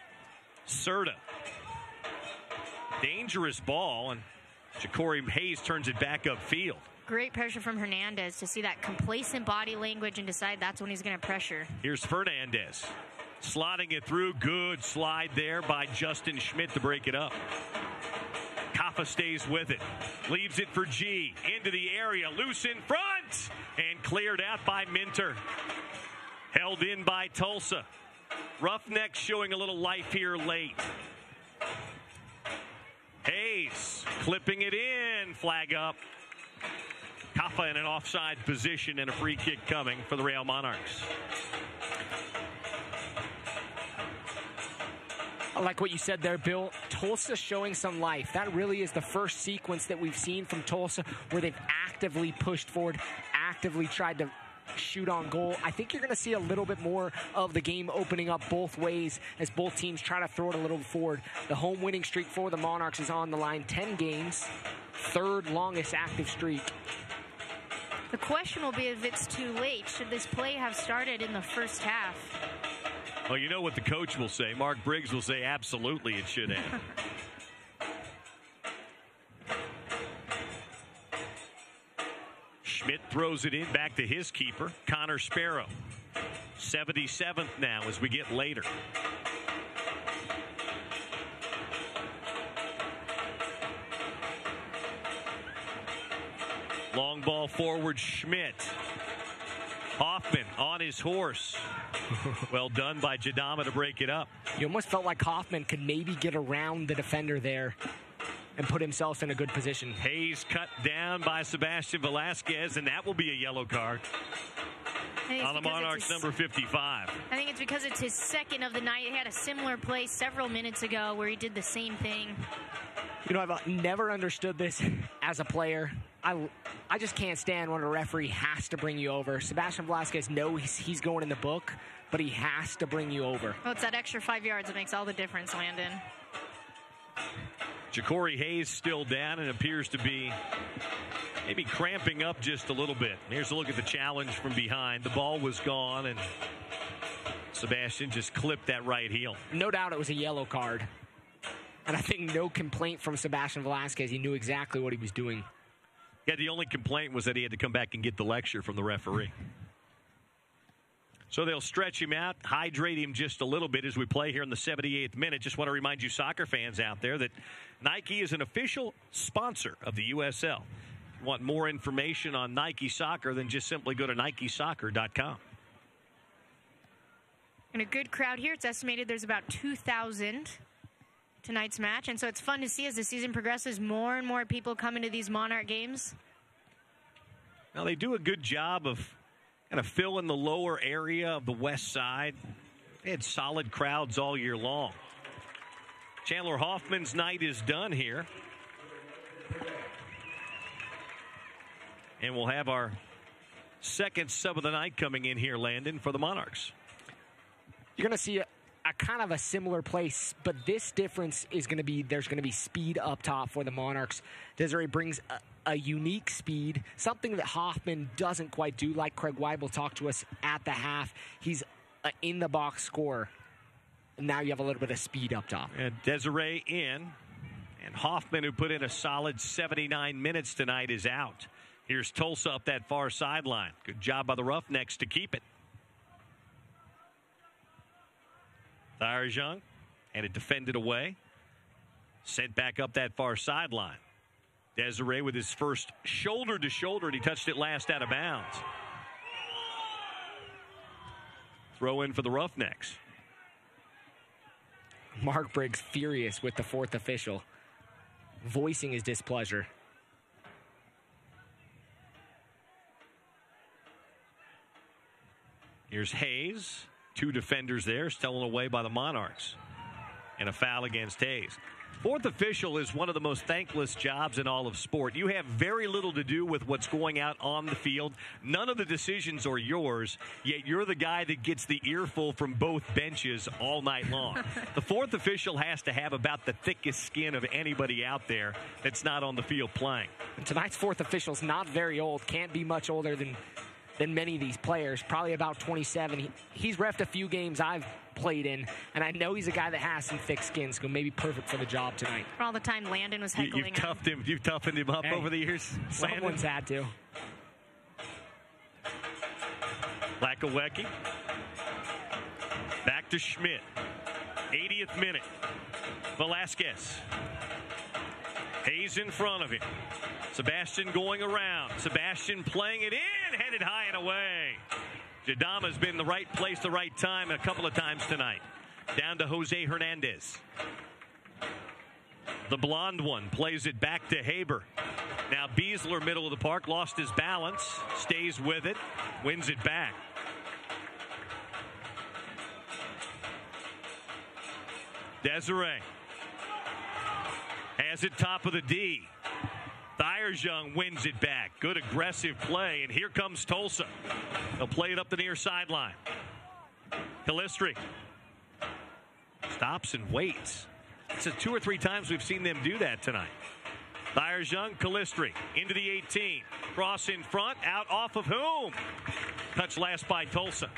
Serta. Dangerous ball, and Ja'Cory Hayes turns it back upfield. Great pressure from Hernandez to see that complacent body language and decide that's when he's going to pressure. Here's Fernandez. Slotting it through. Good slide there by Justin Schmidt to break it up. Kaffa stays with it. Leaves it for G. Into the area. Loose in front. And cleared out by Minter. Held in by Tulsa. Roughnecks showing a little life here late. Hayes clipping it in. Flag up. Kaffa in an offside position and a free kick coming for the Real Monarchs. I like what you said there, Bill. Tulsa showing some life. That really is the first sequence that we've seen from Tulsa where they've actively pushed forward, actively tried to shoot on goal. I think you're going to see a little bit more of the game opening up both ways as both teams try to throw it a little forward. The home winning streak for the Monarchs is on the line. 10 games, third longest active streak. The question will be if it's too late. Should this play have started in the first half? Well, you know what the coach will say. Mark Briggs will say, absolutely, it should have. Schmidt throws it in back to his keeper, Connor Sparrow. 77th now as we get later. Long ball forward, Schmidt. Hoffman on his horse. Well done by Jadama to break it up. You almost felt like Hoffman could maybe get around the defender there and put himself in a good position. Hayes cut down by Sebastian Velasquez, and that will be a yellow card on the Monarchs number 55. I think it's because it's his second of the night. He had a similar play several minutes ago where he did the same thing. You know, I've never understood this as a player. I just can't stand when a referee has to bring you over. Sebastian Velasquez knows he's going in the book, but he has to bring you over. Well, it's that extra 5 yards that makes all the difference, Landon. Ja'Cory Hayes still down and appears to be maybe cramping up just a little bit. Here's a look at the challenge from behind. The ball was gone, and Sebastian just clipped that right heel. No doubt it was a yellow card. And I think no complaint from Sebastian Velasquez. He knew exactly what he was doing. Yeah, the only complaint was that he had to come back and get the lecture from the referee. So they'll stretch him out, hydrate him just a little bit as we play here in the 78th minute. Just want to remind you soccer fans out there that Nike is an official sponsor of the USL. If you want more information on Nike Soccer, then just simply go to NikeSoccer.com. And a good crowd here. It's estimated there's about 2,000 tonight's match. And so it's fun to see as the season progresses, more and more people come into these Monarch games. Now, they do a good job of kind of filling the lower area of the west side. They had solid crowds all year long. Chandler Hoffman's night is done here. And we'll have our second sub of the night coming in here, Landon, for the Monarchs. You're going to see a kind of a similar place, but this difference is going to be there's going to be speed up top for the Monarchs. Desiree brings a unique speed, something that Hoffman doesn't quite do, like Craig Weibel talked to us at the half. He's an in-the-box scorer. Now you have a little bit of speed up top. And Desiree in, and Hoffman, who put in a solid 79 minutes tonight, is out. Here's Tulsa up that far sideline. Good job by the Roughnecks to keep it. Thyers-Young had it defended away. Sent back up that far sideline. Desiree with his first shoulder-to-shoulder, and he touched it last out of bounds. Throw in for the Roughnecks. Mark Briggs furious with the fourth official, voicing his displeasure. Here's Hayes. Two defenders there, stolen away by the Monarchs. And a foul against Hayes. Fourth official is one of the most thankless jobs in all of sport. You have very little to do with what's going out on the field. None of the decisions are yours, yet you're the guy that gets the earful from both benches all night long. The fourth official has to have about the thickest skin of anybody out there that's not on the field playing. And tonight's fourth official's not very old, can't be much older than many of these players, probably about 27. He's reffed a few games I've played in, and I know he's a guy that has some thick skin, so maybe perfect for the job tonight. For all the time Landon was heckling You've toughened him up over the years. Someone's had to. Lakawecki. Back to Schmidt. 80th minute. Velasquez. Hayes in front of him. Sebastian going around. Sebastian playing it in. Headed high and away. Jadama's been in the right place, the right time a couple of times tonight. Down to Jose Hernandez. The blonde one plays it back to Haber. Now Beasler, middle of the park, lost his balance. Stays with it. Wins it back. Desiree. Has it top of the D. Thyers-Young wins it back. Good aggressive play, and here comes Tulsa. They'll play it up the near sideline. Calistri stops and waits. It's 2 or 3 times we've seen them do that tonight. Thyers-Young, Calistri into the 18. Cross in front, out off of whom? Touch last by Tulsa.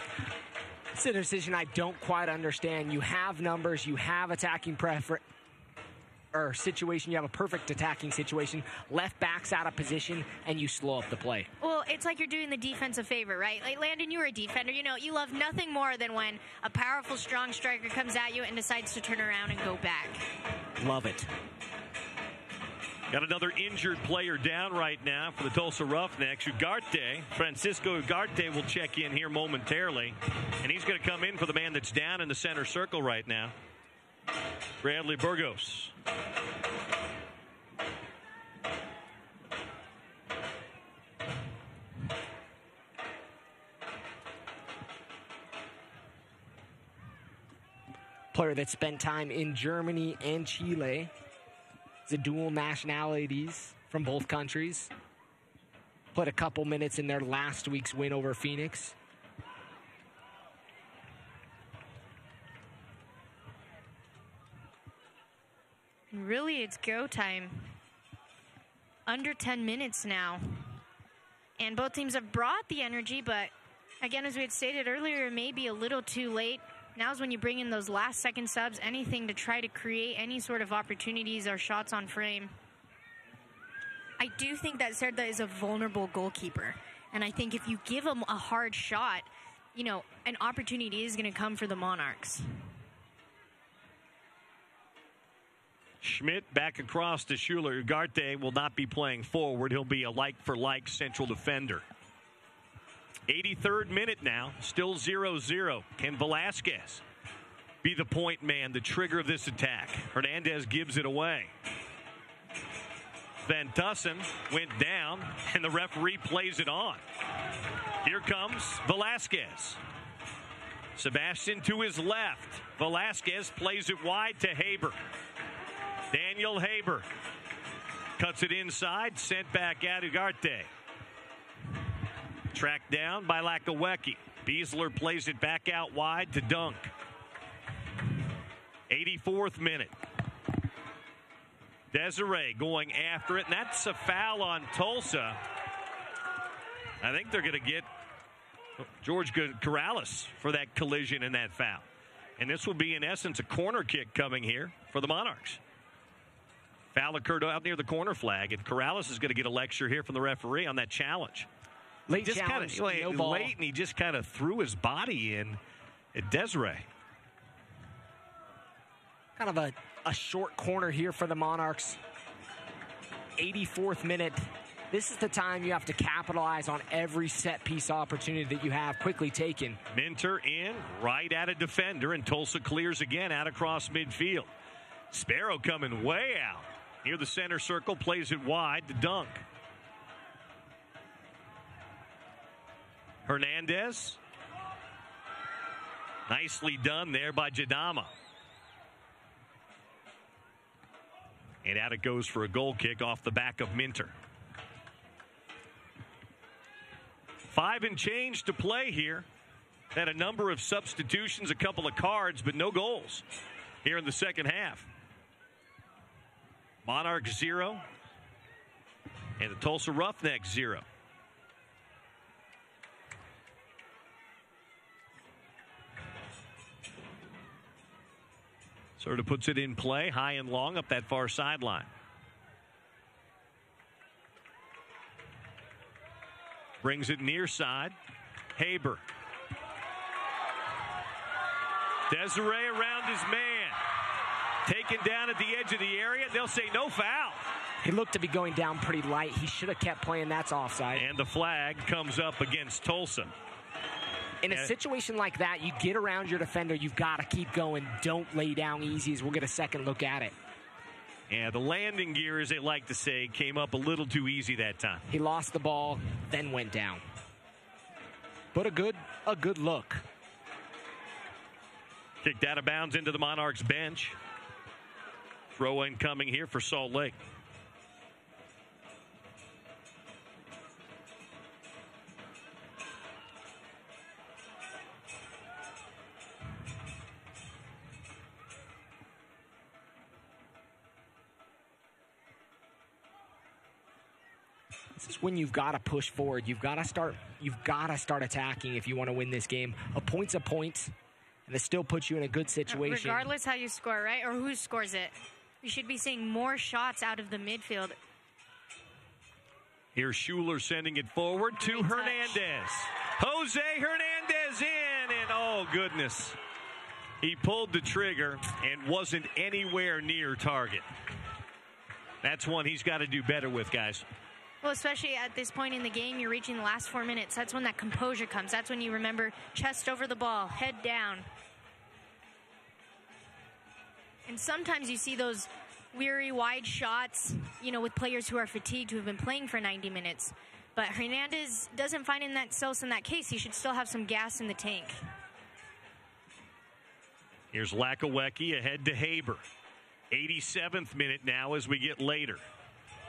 It's a decision I don't quite understand. You have numbers, you have attacking preference. Or situation, you have a perfect attacking situation, left back's out of position, and you slow up the play. Well, it's like you're doing the defense a favor, right? Like, Landon, you were a defender. You know, you love nothing more than when a powerful, strong striker comes at you and decides to turn around and go back. Love it. Got another injured player down right now for the Tulsa Roughnecks. Ugarte, Francisco Ugarte will check in here momentarily, and he's going to come in for the man that's down in the center circle right now, Bradley Burgos. Player that spent time in Germany and Chile. The dual nationalities from both countries. Put a couple minutes in their last week's win over Phoenix. Really, it's go time. Under 10 minutes now. And both teams have brought the energy, but again, as we had stated earlier, it may be a little too late. Now's when you bring in those last-second subs, anything to try to create any sort of opportunities or shots on frame. I do think that Cerda is a vulnerable goalkeeper. And I think if you give him a hard shot, you know, an opportunity is going to come for the Monarchs. Schmidt back across to Schuler. Ugarte will not be playing forward. He'll be a like-for-like central defender. 83rd minute now, still 0-0. Can Velasquez be the point man, the trigger of this attack? Hernandez gives it away. Van Tussen went down, and the referee plays it on. Here comes Velasquez. Sebastian to his left. Velasquez plays it wide to Haber. Daniel Haber cuts it inside, sent back at Ugarte. Tracked down by Lakawecki. Beasler plays it back out wide to Dunk. 84th minute. Desiree going after it, and that's a foul on Tulsa. I think they're going to get George Corrales for that collision and that foul. And this will be, in essence, a corner kick coming here for the Monarchs. Foul occurred out near the corner flag, and Corrales is going to get a lecture here from the referee on that challenge. Late challenge, no ball. Late, and he just kind of threw his body in at Desiree. Kind of a short corner here for the Monarchs. 84th minute. This is the time you have to capitalize on every set-piece opportunity that you have quickly taken. Minter in, right at a defender, and Tulsa clears again out across midfield. Sparrow coming way out. Near the center circle, plays it wide to Dunk. Hernandez. Nicely done there by Jadama. And out it goes for a goal kick off the back of Minter. 5 and change to play here. Had a number of substitutions, a couple of cards, but no goals here in the second half. Monarchs 0 and the Tulsa Roughnecks 0. Sort of puts it in play, high and long up that far sideline. Brings it near side. Haber. Desiree around his man. Taken down at the edge of the area. They'll say no foul. He looked to be going down pretty light. He should have kept playing. That's offside. And the flag comes up against Tulsa. In a situation like that, you get around your defender. You've got to keep going. Don't lay down easy as we'll get a second look at it. And the landing gear, as they like to say, came up a little too easy that time. He lost the ball, then went down. But a good look. Kicked out of bounds into the Monarchs bench. Throw in coming here for Salt Lake. This is when you've got to push forward. You've got to start attacking if you want to win this game. A point's a point, and it still puts you in a good situation. Regardless how you score, right? Or who scores it. We should be seeing more shots out of the midfield. Here's Schuler sending it forward to Hernandez. Jose Hernandez in, and oh goodness. He pulled the trigger and wasn't anywhere near target. That's one he's got to do better with, guys. Well, especially at this point in the game, you're reaching the last 4 minutes. That's when that composure comes. That's when you remember chest over the ball, head down. And sometimes you see those weary, wide shots, you know, with players who are fatigued, who have been playing for 90 minutes. But Hernandez doesn't find himself in that case. He should still have some gas in the tank. Here's Lakawecki ahead to Haber. 87th minute now as we get later.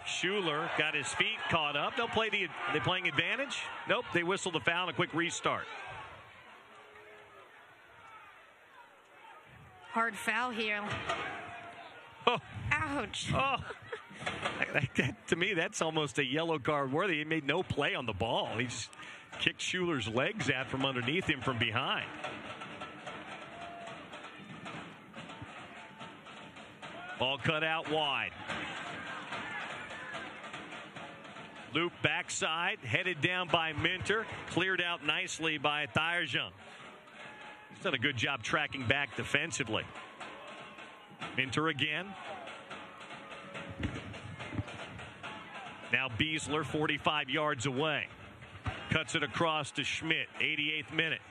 Schuler got his feet caught up. Are they playing advantage? Nope, they whistle the foul and a quick restart. Hard foul here. Ouch. Oh. To me, that's almost a yellow card worthy. He made no play on the ball. He just kicked Schuler's legs out from underneath him from behind. Ball cut out wide. Loop backside, headed down by Minter. Cleared out nicely by Thierjean. He's done a good job tracking back defensively. Minter again. Now Beasler 45 yards away. Cuts it across to Schmidt, 88th minute.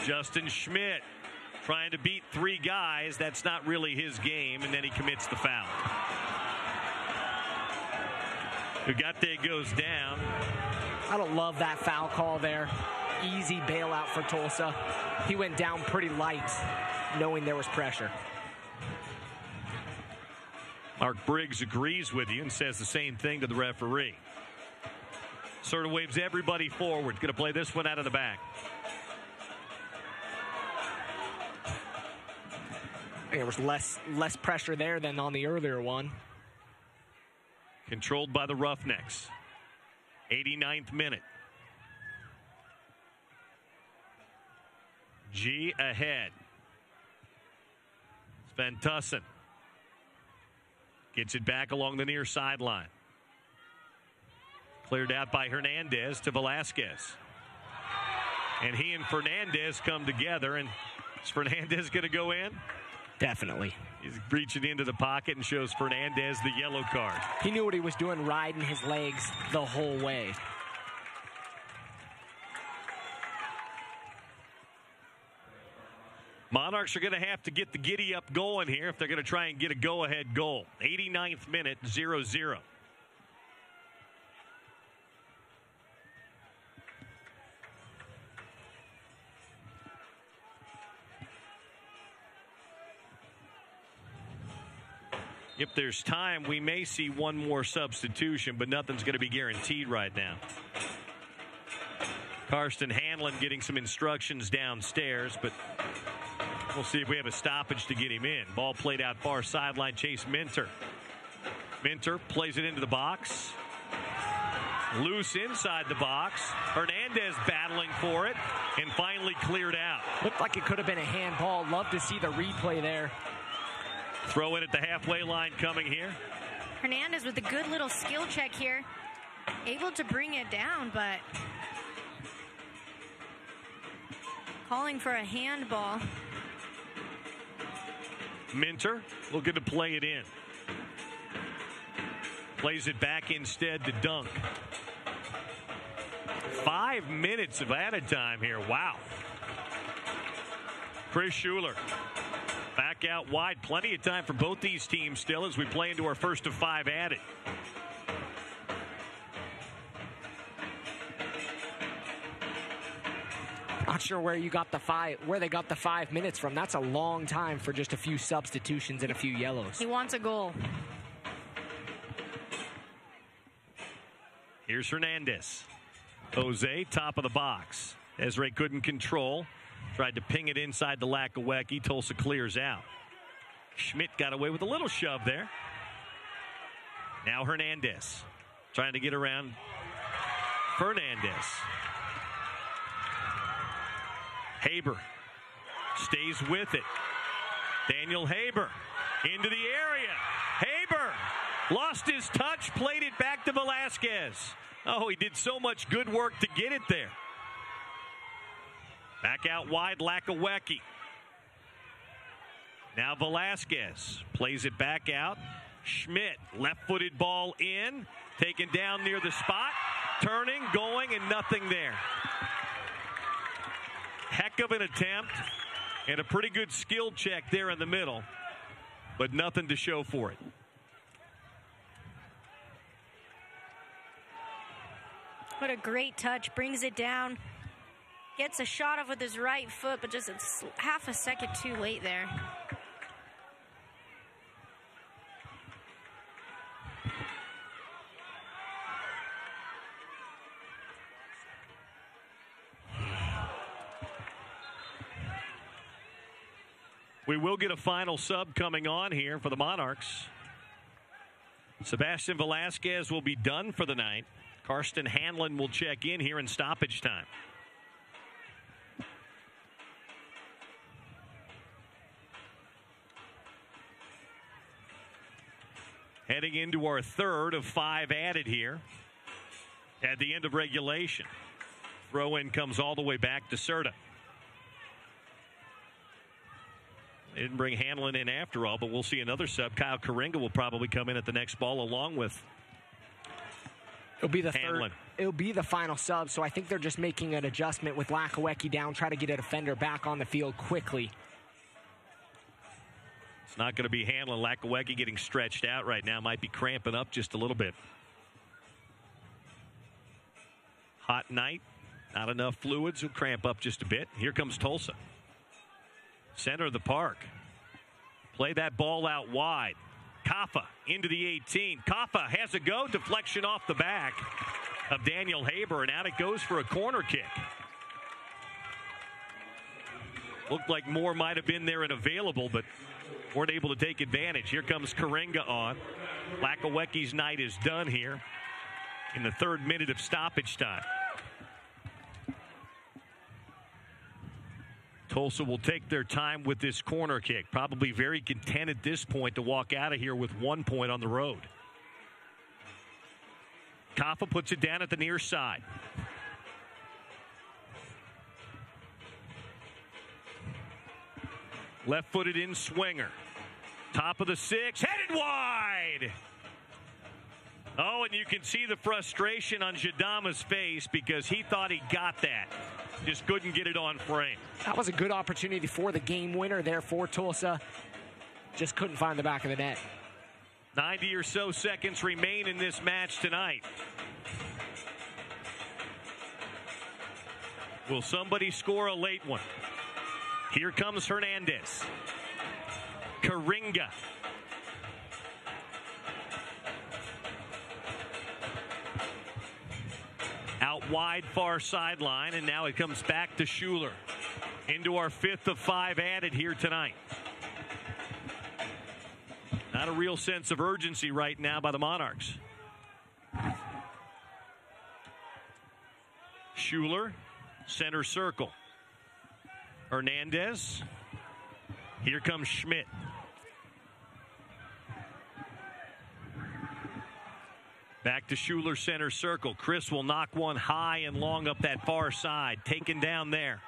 Justin Schmidt trying to beat three guys. That's not really his game, and then he commits the foul. Ugarte goes down. I don't love that foul call there. Easy bailout for Tulsa. He went down pretty light, knowing there was pressure. Mark Briggs agrees with you and says the same thing to the referee. Sort of waves everybody forward. Going to play this one out of the back. There was less pressure there than on the earlier one. Controlled by the Roughnecks. 89th minute. G ahead. Sven Tussen gets it back along the near sideline. Cleared out by Hernandez to Velasquez. And he and Fernandez come together. And is Fernandez going to go in? Definitely. He's reaching into the pocket and shows Fernandez the yellow card. He knew what he was doing, riding his legs the whole way. Monarchs are going to have to get the giddy-up going here if they're going to try and get a go-ahead goal. 89th minute, 0-0. If there's time, we may see one more substitution, but nothing's going to be guaranteed right now. Karsten Hanlon getting some instructions downstairs, but we'll see if we have a stoppage to get him in. Ball played out far sideline, Chase Minter. Minter plays it into the box. Loose inside the box. Hernandez battling for it and finally cleared out. Looked like it could have been a handball. Love to see the replay there. Throw in at the halfway line coming here. Hernandez with a good little skill check here. Able to bring it down, but calling for a handball. Minter looking to play it in. Plays it back instead to Dunk. 5 minutes of added time here. Wow. Chris Schuler back out wide. Plenty of time for both these teams still as we play into our first of 5 added. Not sure where they got the 5 minutes from. That's a long time for just a few substitutions and a few yellows. He wants a goal. Here's Hernandez. Jose, top of the box. Ezra couldn't control. Tried to ping it inside the Lakawecki. Tulsa clears out. Schmidt got away with a little shove there. Now Hernandez trying to get around Fernandez. Haber stays with it. Daniel Haber into the area. Haber lost his touch, played it back to Velasquez. Oh, he did so much good work to get it there. Back out wide, Lakawecki. Now Velasquez plays it back out. Schmidt, left-footed ball in, taken down near the spot, turning, going, and nothing there. Heck of an attempt and a pretty good skill check there in the middle, but nothing to show for it. What a great touch. Brings it down. Gets a shot off with his right foot, but just half a second too late there. We will get a final sub coming on here for the Monarchs. Sebastian Velasquez will be done for the night. Karsten Hanlon will check in here in stoppage time. Heading into our third of 5 added here at the end of regulation. Throw in comes all the way back to Serta. They didn't bring Hanlon in after all, but we'll see another sub. Kyle Karinga will probably come in at the next ball along with It'll be the Hanlon. It'll be the final sub, so I think they're just making an adjustment with Lakawecki down, try to get a defender back on the field quickly. It's not going to be Hanlon. Lakawecki getting stretched out right now. Might be cramping up just a little bit. Hot night. Not enough fluids. Will cramp up just a bit. Here comes Tulsa. Center of the park. Play that ball out wide. Kaffa into the 18. Kaffa has a go. Deflection off the back of Daniel Haber, and out it goes for a corner kick. Looked like more might have been there and available, but weren't able to take advantage. Here comes Karinga on. Lakawecki's night is done here in the 3rd minute of stoppage time. Tulsa will take their time with this corner kick. Probably very content at this point to walk out of here with 1 point on the road. Kaffa puts it down at the near side. Left-footed in swinger. Top of the 6. Headed wide. Oh, and you can see the frustration on Jadama's face because he thought he got that. Just couldn't get it on frame. That was a good opportunity for the game winner there for Tulsa. Just couldn't find the back of the net. 90 or so seconds remain in this match tonight. Will somebody score a late one? Here comes Hernandez. Karinga. Out wide, far sideline, and now it comes back to Schuler. Into our 5th of 5 added here tonight. Not a real sense of urgency right now by the Monarchs. Schuler, center circle. Hernandez. Here comes Schmidt. Back to Schuler, center circle. Chris will knock one high and long up that far side. Taken down there.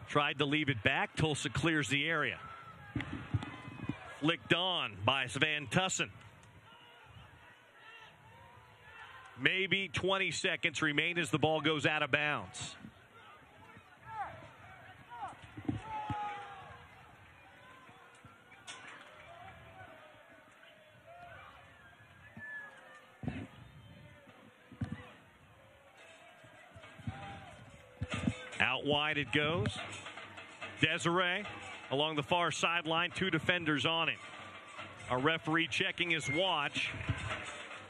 Tried to leave it back. Tulsa clears the area. Flicked on by Van Tussen. Maybe 20 seconds remain as the ball goes out of bounds. Out wide it goes. Desiree along the far sideline, 2 defenders on it. Our referee checking his watch.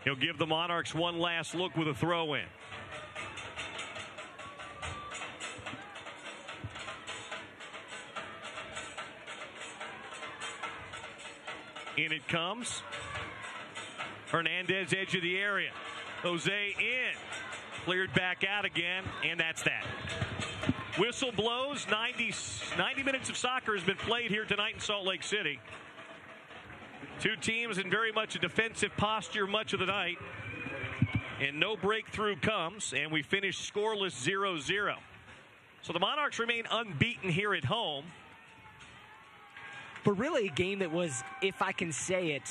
He'll give the Monarchs one last look with a throw in. In it comes. Hernandez, edge of the area. Jose in. Cleared back out again, and that's that. Whistle blows. 90 minutes of soccer has been played here tonight in Salt Lake City. 2 teams in very much a defensive posture much of the night. And no breakthrough comes, and we finish scoreless 0-0. So the Monarchs remain unbeaten here at home. But really a game that was, if I can say it,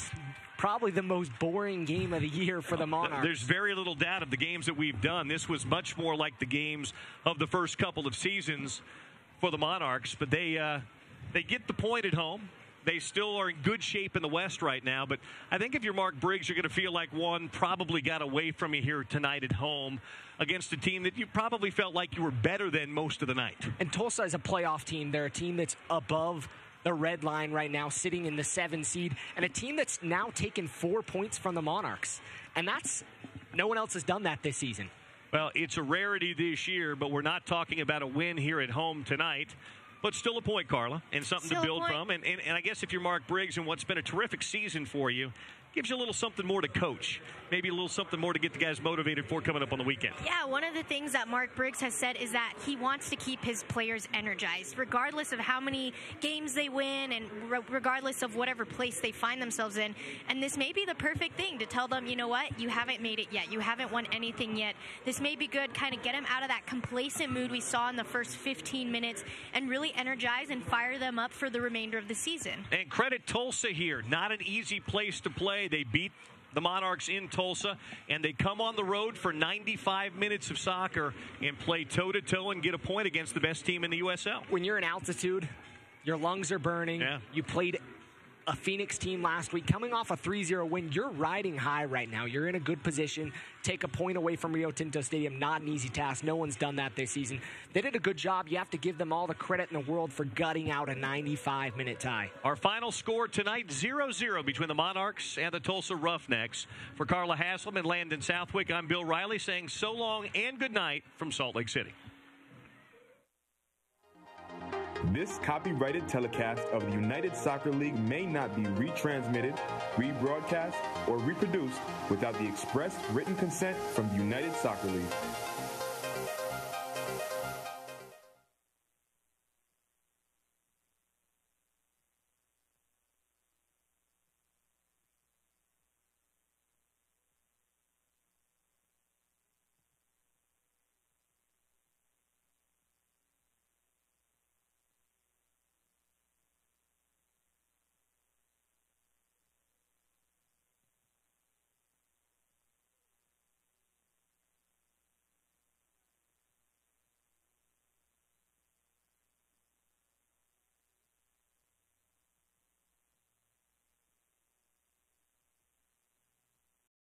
probably the most boring game of the year for the Monarchs. There's very little doubt of the games that we've done. This was much more like the games of the first couple of seasons for the Monarchs. But they get the point at home. They still are in good shape in the West right now. But I think if you're Mark Briggs, you're going to feel like one probably got away from you here tonight at home against a team that you probably felt like you were better than most of the night. And Tulsa is a playoff team. They're a team that's above the red line right now, sitting in the 7 seed, and a team that's now taken 4 points from the Monarchs. And no one else has done that this season. Well, it's a rarity this year, but we're not talking about a win here at home tonight. But still a point, Carla, and something Still to build a from. And I guess if you're Mark Briggs and what's been a terrific season for you, gives you a little something more to coach. Maybe a little something more to get the guys motivated for coming up on the weekend. Yeah, one of the things that Mark Briggs has said is that he wants to keep his players energized, regardless of how many games they win and regardless of whatever place they find themselves in. And this may be the perfect thing to tell them, you know what, you haven't made it yet. You haven't won anything yet. This may be good, kind of get them out of that complacent mood we saw in the first 15 minutes and really energize and fire them up for the remainder of the season. And credit Tulsa here. Not an easy place to play. They beat the Monarchs in Tulsa, and they come on the road for 95 minutes of soccer and play toe-to-toe and get a point against the best team in the USL. When you're in altitude, your lungs are burning. Yeah. You played a Phoenix team last week. Coming off a 3-0 win, you're riding high right now. You're in a good position. Take a point away from Rio Tinto Stadium, not an easy task. No one's done that this season. They did a good job. You have to give them all the credit in the world for gutting out a 95-minute tie. Our final score tonight, 0-0 between the Monarchs and the Tulsa Roughnecks. For Carla Haslam and Landon Southwick, I'm Bill Riley saying so long and good night from Salt Lake City. This copyrighted telecast of the United Soccer League may not be retransmitted, rebroadcast, or reproduced without the express written consent from the United Soccer League.